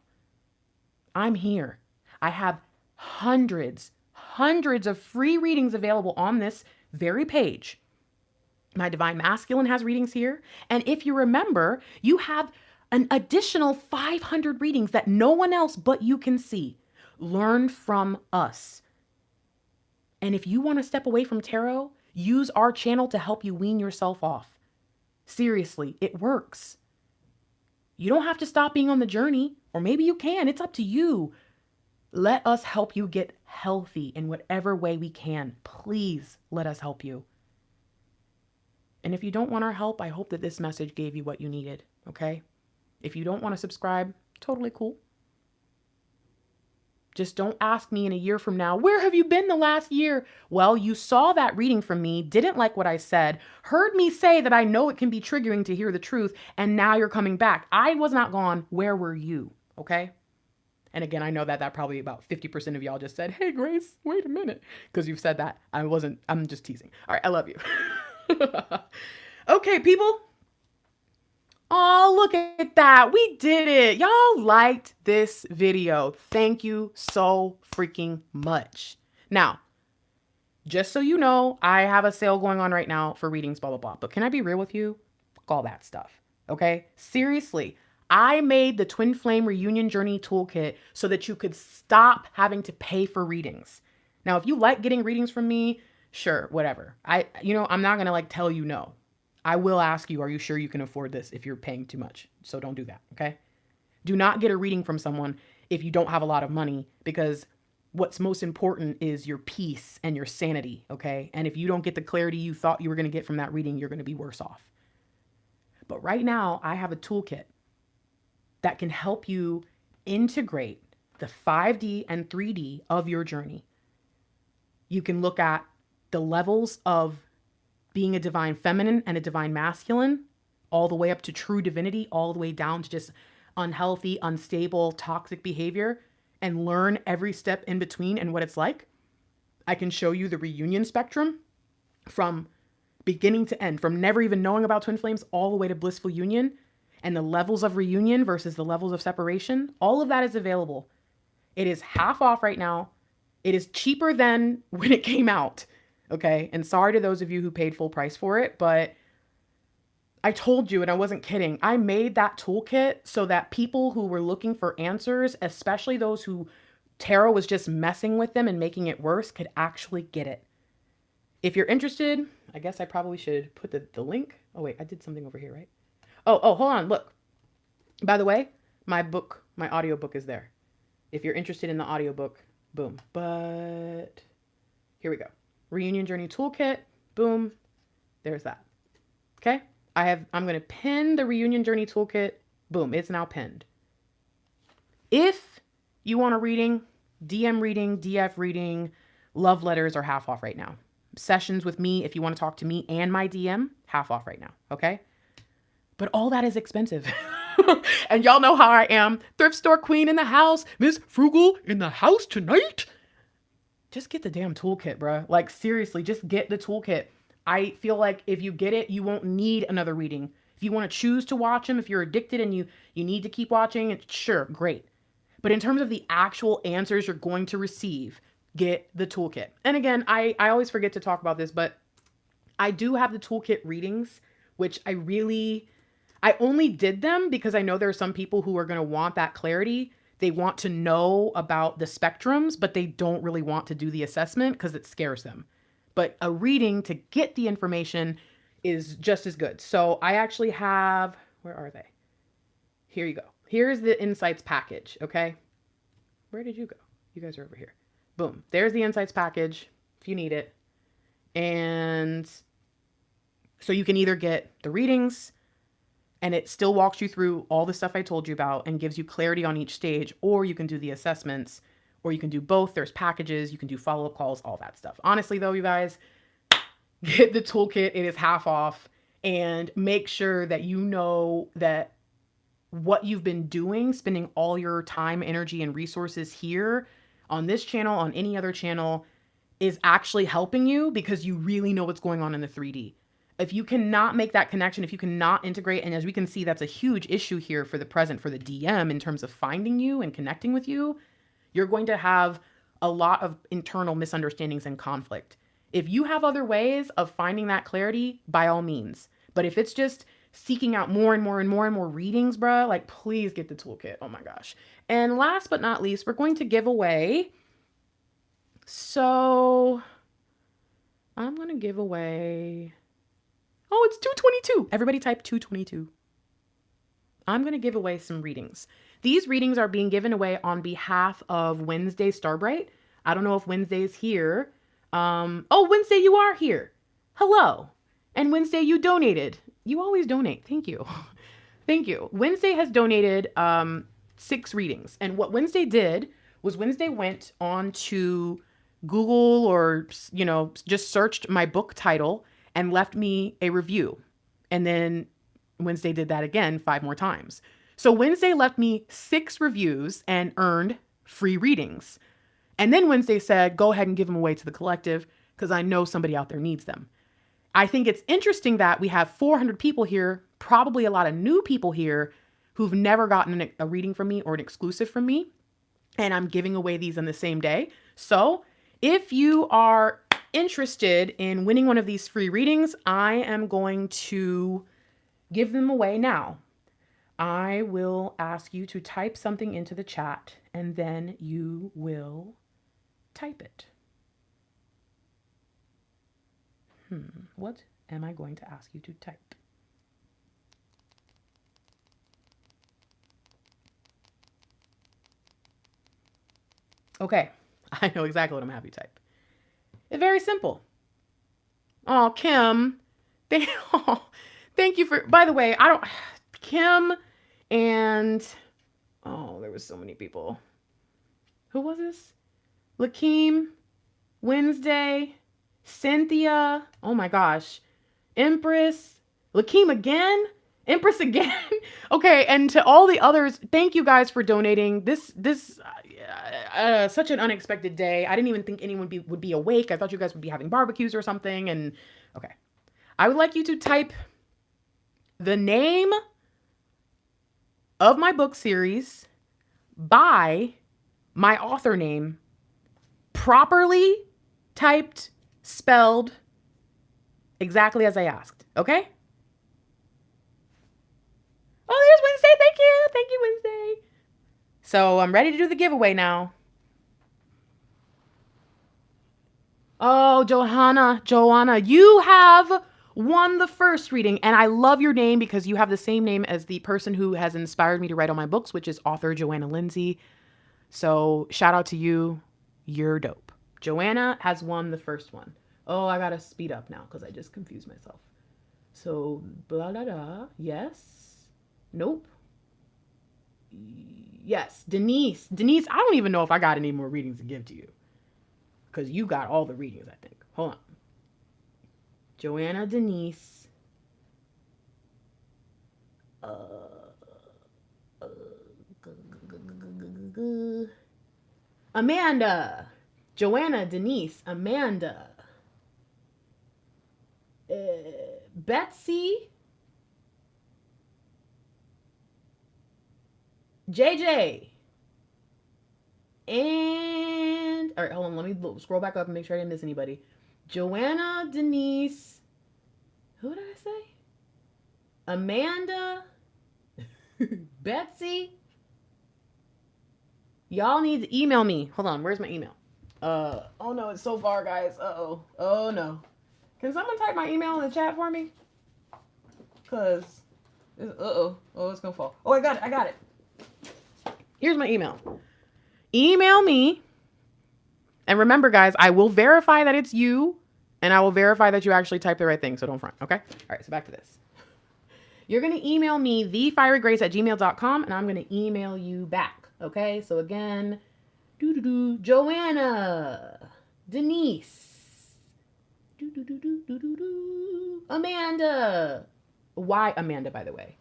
I'm here. I have hundreds of free readings available on this very page. My divine masculine has readings here. And if you remember, you have an additional 500 readings that no one else but you can see. Learn from us. And if you want to step away from tarot, use our channel to help you wean yourself off. Seriously, it works. You don't have to stop being on the journey, or maybe you can. It's up to you. Let us help you get healthy in whatever way we can. Please let us help you. And if you don't want our help, I hope that this message gave you what you needed, okay? If you don't want to subscribe, totally cool. Just don't ask me in a year from now, where have you been the last year? Well, you saw that reading from me, didn't like what I said, heard me say that I know it can be triggering to hear the truth, and now you're coming back. I was not gone. Where were you? Okay? And again, I know that probably about 50% of y'all just said, hey, Grace, wait a minute. Because you've said that. I'm just teasing. All right, I love you. Okay, people. Oh, look at that. We did it. Y'all liked this video. Thank you so freaking much. Now, just so you know, I have a sale going on right now for readings, blah, blah, blah. But can I be real with you? Fuck all that stuff. Okay? Seriously. I made the Twin Flame Reunion Journey Toolkit so that you could stop having to pay for readings. Now, if you like getting readings from me, sure, whatever. I'm not going to like tell you no. I will ask you, are you sure you can afford this if you're paying too much? So don't do that, okay? Do not get a reading from someone if you don't have a lot of money, because what's most important is your peace and your sanity, okay? And if you don't get the clarity you thought you were going to get from that reading, you're going to be worse off. But right now, I have a toolkit that can help you integrate the 5D and 3D of your journey. You can look at the levels of being a divine feminine and a divine masculine, all the way up to true divinity, all the way down to just unhealthy, unstable, toxic behavior, and learn every step in between and what it's like. I can show you the reunion spectrum from beginning to end, from never even knowing about twin flames all the way to blissful union, and the levels of reunion versus the levels of separation. All of that is available. It is half off right now. It is cheaper than when it came out. Okay. And sorry to those of you who paid full price for it, but I told you, and I wasn't kidding, I made that toolkit so that people who were looking for answers, especially those who tarot was just messing with them and making it worse, could actually get it. If you're interested, I guess I probably should put the link. Oh, wait, I did something over here, right? Oh, hold on. Look, by the way, my audiobook is there. If you're interested in the audiobook, boom. But here we go. Reunion Journey Toolkit, boom. There's that. Okay. I'm going to pin the Reunion Journey Toolkit. Boom. It's now pinned. If you want a reading, DM reading, DF reading, love letters are half off right now. Sessions with me, if you want to talk to me and my DM, half off right now. Okay. But all that is expensive. And y'all know how I am. Thrift store queen in the house. Miss Frugal in the house tonight. Just get the damn toolkit, bruh. Like, seriously, just get the toolkit. I feel like if you get it, you won't need another reading. If you want to choose to watch them, if you're addicted and you need to keep watching, sure, great. But in terms of the actual answers you're going to receive, get the toolkit. And again, I always forget to talk about this, but I do have the toolkit readings, which I only did them because I know there are some people who are going to want that clarity. They want to know about the spectrums, but they don't really want to do the assessment because it scares them. But a reading to get the information is just as good. So I actually have, where are they? Here you go. Here's the insights package. Okay. Where did you go? You guys are over here. Boom. There's the insights package if you need it. And so you can either get the readings and it still walks you through all the stuff I told you about and gives you clarity on each stage, or you can do the assessments, or you can do both. There's packages, you can do follow-up calls, all that stuff. Honestly though, you guys, get the toolkit. It is half off, and make sure that you know that what you've been doing, spending all your time, energy, and resources here on this channel, on any other channel, is actually helping you because you really know what's going on in the 3D. If you cannot make that connection, if you cannot integrate, and as we can see, that's a huge issue here for the present for the DM in terms of finding you and connecting with you, you're going to have a lot of internal misunderstandings and conflict. If you have other ways of finding that clarity, by all means. But if it's just seeking out more and more and more and more readings, bruh, like, please get the toolkit. Oh my gosh. And last but not least, we're going to give away. So I'm going to give away. Oh, it's 222. Everybody type 222. I'm going to give away some readings. These readings are being given away on behalf of Wednesday Starbright. I don't know if Wednesday is here. Oh, Wednesday, you are here. Hello. And Wednesday, you donated. You always donate. Thank you. Thank you. Wednesday has donated 6 readings. And what Wednesday did was Wednesday went on to Google or, just searched my book title and left me a review. And then Wednesday did that again 5 more times. So Wednesday left me 6 reviews and earned free readings. And then Wednesday said, go ahead and give them away to the collective because I know somebody out there needs them. I think it's interesting that we have 400 people here, probably a lot of new people here who've never gotten a reading from me or an exclusive from me. And I'm giving away these on the same day. So if you are interested in winning one of these free readings, I am going to give them away now. I will ask you to type something into the chat and then you will type it. What am I going to ask you to type? Okay, I know exactly what I'm happy to type. It's very simple. Oh, Kim, thank you for, by the way, Kim and, there was so many people. Who was this? Lakeem, Wednesday, Cynthia, oh my gosh, Empress, Lakeem again, Empress again. Okay, and to all the others, thank you guys for donating. This such an unexpected day. I didn't even think anyone would be awake. I thought you guys would be having barbecues or something. And okay, I would like you to type the name of my book series by my author name, properly typed, spelled, exactly as I asked. Okay? Oh, there's Wednesday. Thank you. Thank you, Wednesday. So I'm ready to do the giveaway now. Oh, Joanna, you have won the first reading. And I love your name because you have the same name as the person who has inspired me to write all my books, which is author Joanna Lindsay. So shout out to you. You're dope. Joanna has won the first one. Oh, I gotta speed up now because I just confused myself. So, blah, blah, blah. Yes. Nope. Yes. Denise, I don't even know if I got any more readings to give to you. Because you got all the readings, I think. Hold on. Joanna, Denise. Amanda. Joanna, Denise, Amanda. Betsy. JJ. And, all right, hold on. Let me scroll back up and make sure I didn't miss anybody. Joanna, Denise. Who did I say? Amanda. Betsy. Y'all need to email me. Hold on. Where's my email? Oh no, it's so far, guys. Uh-oh. Oh no. Can someone type my email in the chat for me? Cause, oh, it's gonna fall. Oh, I got it. Here's my email. Email me. And remember, guys, I will verify that it's you, and I will verify that you actually type the right thing, so don't front, okay? All right, so back to this. You're going to email me thefierygrace@gmail.com, and I'm going to email you back, okay? So again, Joanna, Denise, Amanda. Why Amanda, by the way?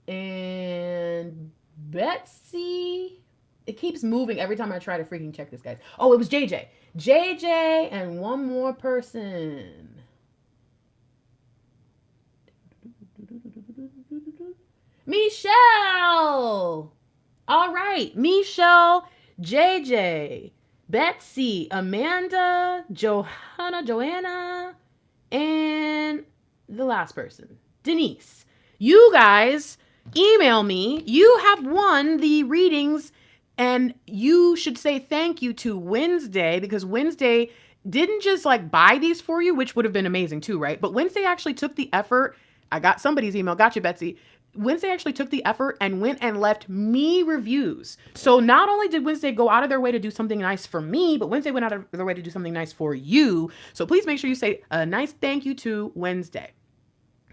And Betsy. It keeps moving every time I try to freaking check this, guys. Oh, it was JJ. JJ and one more person. Michelle. All right. Michelle, JJ, Betsy, Amanda, Joanna, and the last person, Denise. You guys email me. You have won the readings. And you should say thank you to Wednesday, because Wednesday didn't just like buy these for you, which would have been amazing too, right? But Wednesday actually took the effort. I got somebody's email. Got you, Betsy. Wednesday actually took the effort and went and left me reviews. So not only did Wednesday go out of their way to do something nice for me, but Wednesday went out of their way to do something nice for you. So please make sure you say a nice thank you to Wednesday.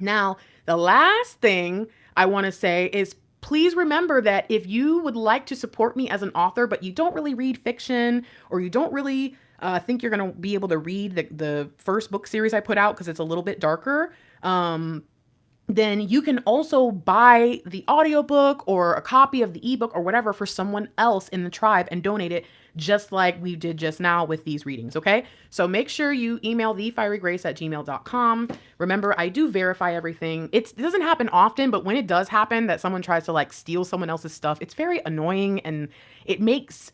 Now, the last thing I want to say is, please remember that if you would like to support me as an author, but you don't really read fiction, or you don't really think you're going to be able to read the first book series I put out because it's a little bit darker, then you can also buy the audiobook or a copy of the ebook or whatever for someone else in the tribe and donate it, just like we did just now with these readings, okay? So make sure you email thefierygrace@gmail.com. Remember, I do verify everything. It doesn't happen often, but when it does happen that someone tries to like steal someone else's stuff, it's very annoying, and it makes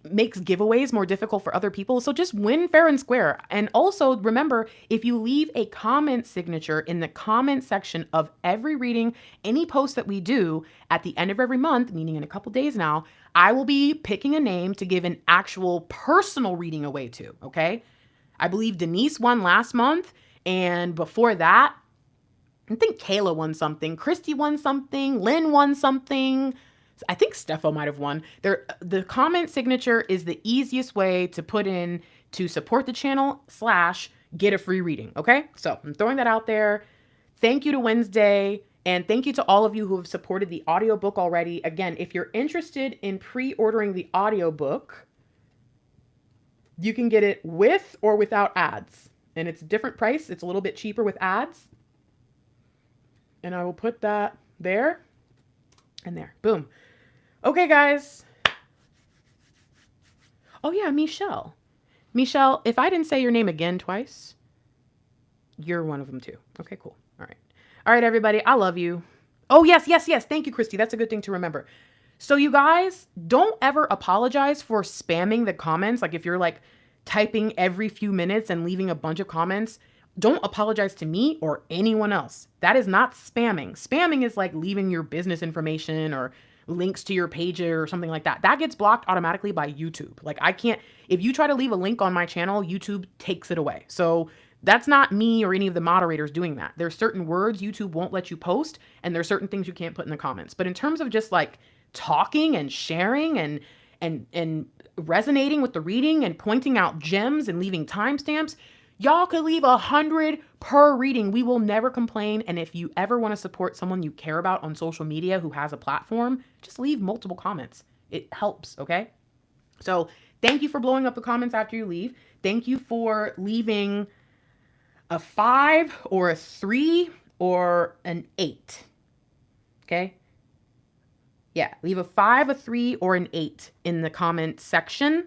giveaways more difficult for other people. So just win fair and square. And also remember, if you leave a comment signature in the comment section of every reading, any post that we do at the end of every month, meaning in a couple days now, I will be picking a name to give an actual personal reading away to, okay? I believe Denise won last month, And before that, I think Kayla won something. Christy won something. Lynn won something. I think Stefo might have won. The comment signature is the easiest way to put in to support the channel / get a free reading. Okay, so I'm throwing that out there. Thank you to Wednesday. And thank you to all of you who have supported the audiobook already. Again, if you're interested in pre-ordering the audiobook, you can get it with or without ads. And it's a different price. It's a little bit cheaper with ads. And I will put that there and there. Boom. Okay, guys. Oh, yeah, Michelle. Michelle, if I didn't say your name again twice, you're one of them too. Okay, cool. All right. All right, everybody. I love you. Oh, yes, yes, yes. Thank you, Christy. That's a good thing to remember. So you guys, don't ever apologize for spamming the comments. Like if you're like typing every few minutes and leaving a bunch of comments, don't apologize to me or anyone else. That is not spamming. Spamming is like leaving your business information or links to your page or something like that. That gets blocked automatically by YouTube. Like I can't, if you try to leave a link on my channel, YouTube takes it away. So that's not me or any of the moderators doing that. There's certain words YouTube won't let you post, and there's certain things you can't put in the comments. But in terms of just like talking and sharing and resonating with the reading and pointing out gems and leaving timestamps, y'all could leave 100 per reading. We will never complain. And if you ever want to support someone you care about on social media who has a platform, just leave multiple comments. It helps, okay? So thank you for blowing up the comments after you leave. Thank you for leaving a 5 or a 3 or an 8, okay? Yeah, leave a 5, a 3, or an 8 in the comment section.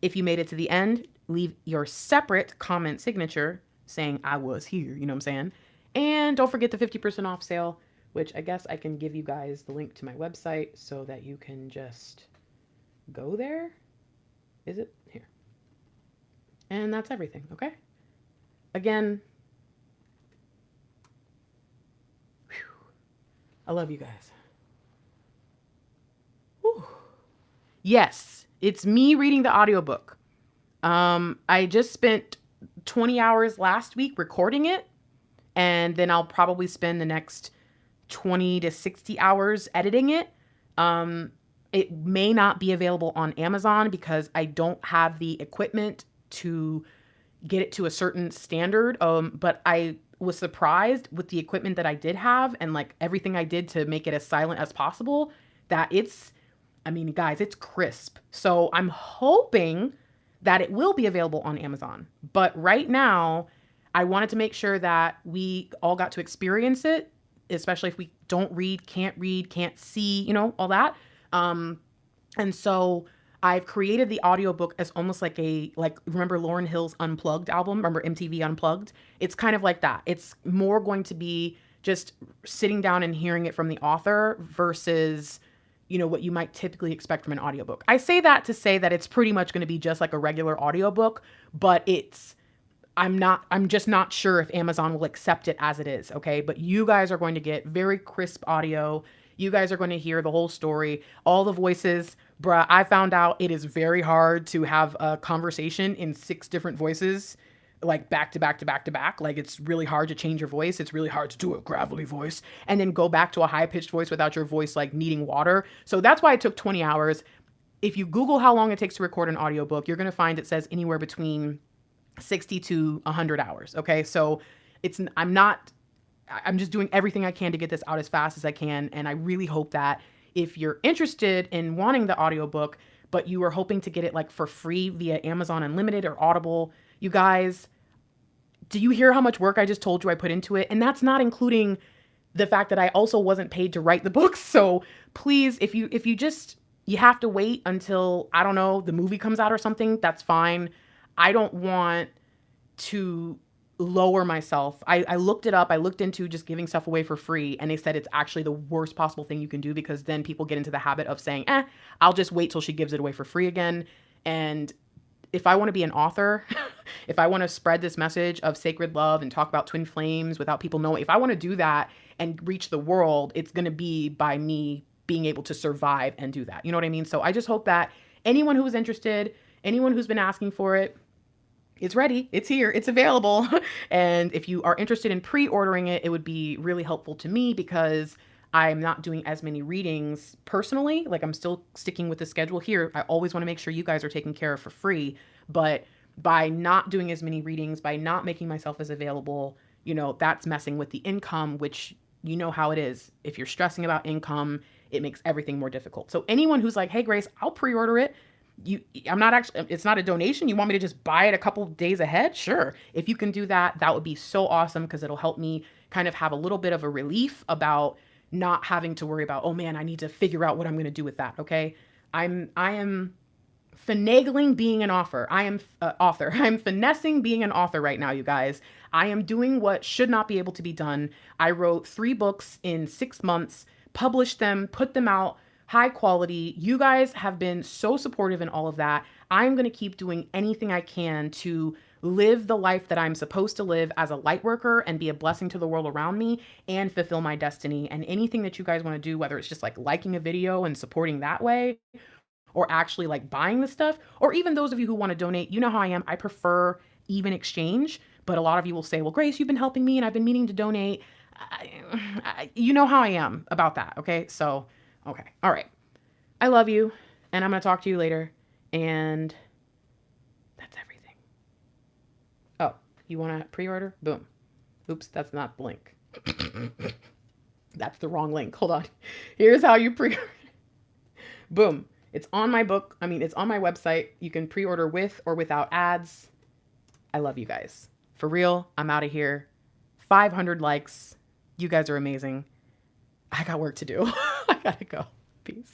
If you made it to the end, leave your separate comment signature saying I was here, you know what I'm saying? And don't forget the 50% off sale, which I guess I can give you guys the link to my website so that you can just go there. Is it? Here. And that's everything, okay? Again, whew, I love you guys. Whew. Yes, it's me reading the audiobook. I just spent 20 hours last week recording it, and then I'll probably spend the next 20 to 60 hours editing it. It may not be available on Amazon because I don't have the equipment to get it to a certain standard. But I was surprised with the equipment that I did have and like everything I did to make it as silent as possible that I mean, guys, it's crisp. So I'm hoping that it will be available on Amazon. But right now, I wanted to make sure that we all got to experience it, especially if we don't read, can't see, you know, all that. And so I've created the audiobook as almost like remember Lauryn Hill's Unplugged album? Remember MTV Unplugged? It's kind of like that. It's more going to be just sitting down and hearing it from the author versus, you know, what you might typically expect from an audiobook. I say that to say that it's pretty much going to be just like a regular audiobook, but I'm just not sure if Amazon will accept it as it is, okay? But you guys are going to get very crisp audio. You guys are going to hear the whole story, all the voices. Bruh, I found out it is very hard to have a conversation in 6 different voices, like back to back to back to back. Like it's really hard to change your voice. It's really hard to do a gravelly voice and then go back to a high pitched voice without your voice like needing water. So that's why it took 20 hours. If you Google how long it takes to record an audiobook, you're going to find it says anywhere between 60 to 100 hours. Okay. So I'm just doing everything I can to get this out as fast as I can. And I really hope that if you're interested in wanting the audiobook, but you are hoping to get it like for free via Amazon Unlimited or Audible, you guys, do you hear how much work I just told you I put into it? And that's not including the fact that I also wasn't paid to write the book. So please, if you have to wait until, I don't know, the movie comes out or something, that's fine. I don't want to lower myself. I looked it up. I looked into just giving stuff away for free. And they said it's actually the worst possible thing you can do because then people get into the habit of saying, I'll just wait till she gives it away for free again. And if I want to be an author, if I want to spread this message of sacred love and talk about twin flames without people knowing, if I want to do that and reach the world, it's going to be by me being able to survive and do that. You know what I mean? So I just hope that anyone who is interested, anyone who's been asking for it, It's ready, it's here, it's available. And if you are interested in pre-ordering it, it would be really helpful to me because I'm not doing as many readings personally. Like I'm still sticking with the schedule here. I always want to make sure you guys are taken care of for free. But by not doing as many readings, by not making myself as available, you know, that's messing with the income, which you know how it is. If you're stressing about income, it makes everything more difficult. So anyone who's like, hey, Grace, I'll pre-order it. I'm not actually, it's not a donation. You want me to just buy it a couple days ahead? Sure. If you can do that, that would be so awesome because it'll help me kind of have a little bit of a relief about not having to worry about, oh man, I need to figure out what I'm going to do with that. Okay. I am finagling being an author. I am author. I'm finessing being an author right now, you guys. I am doing what should not be able to be done. I wrote 3 books in 6 months, published them, put them out, high quality. You guys have been so supportive in all of that. I'm going to keep doing anything I can to live the life that I'm supposed to live as a light worker and be a blessing to the world around me and fulfill my destiny. And anything that you guys want to do, whether it's just like liking a video and supporting that way, or actually like buying the stuff, or even those of you who want to donate, you know how I am. I prefer even exchange, but a lot of you will say, well, Grace, you've been helping me and I've been meaning to donate. You know how I am about that. Okay. So, okay. All right. I love you and I'm going to talk to you later. And that's everything. Oh, you want to pre-order? Boom. Oops. That's not the link. That's the wrong link. Hold on. Here's how you pre-order. Boom. It's on my book. I mean, it's on my website. You can pre-order with or without ads. I love you guys. For real, I'm out of here. 500 likes. You guys are amazing. I got work to do. I gotta go. Peace.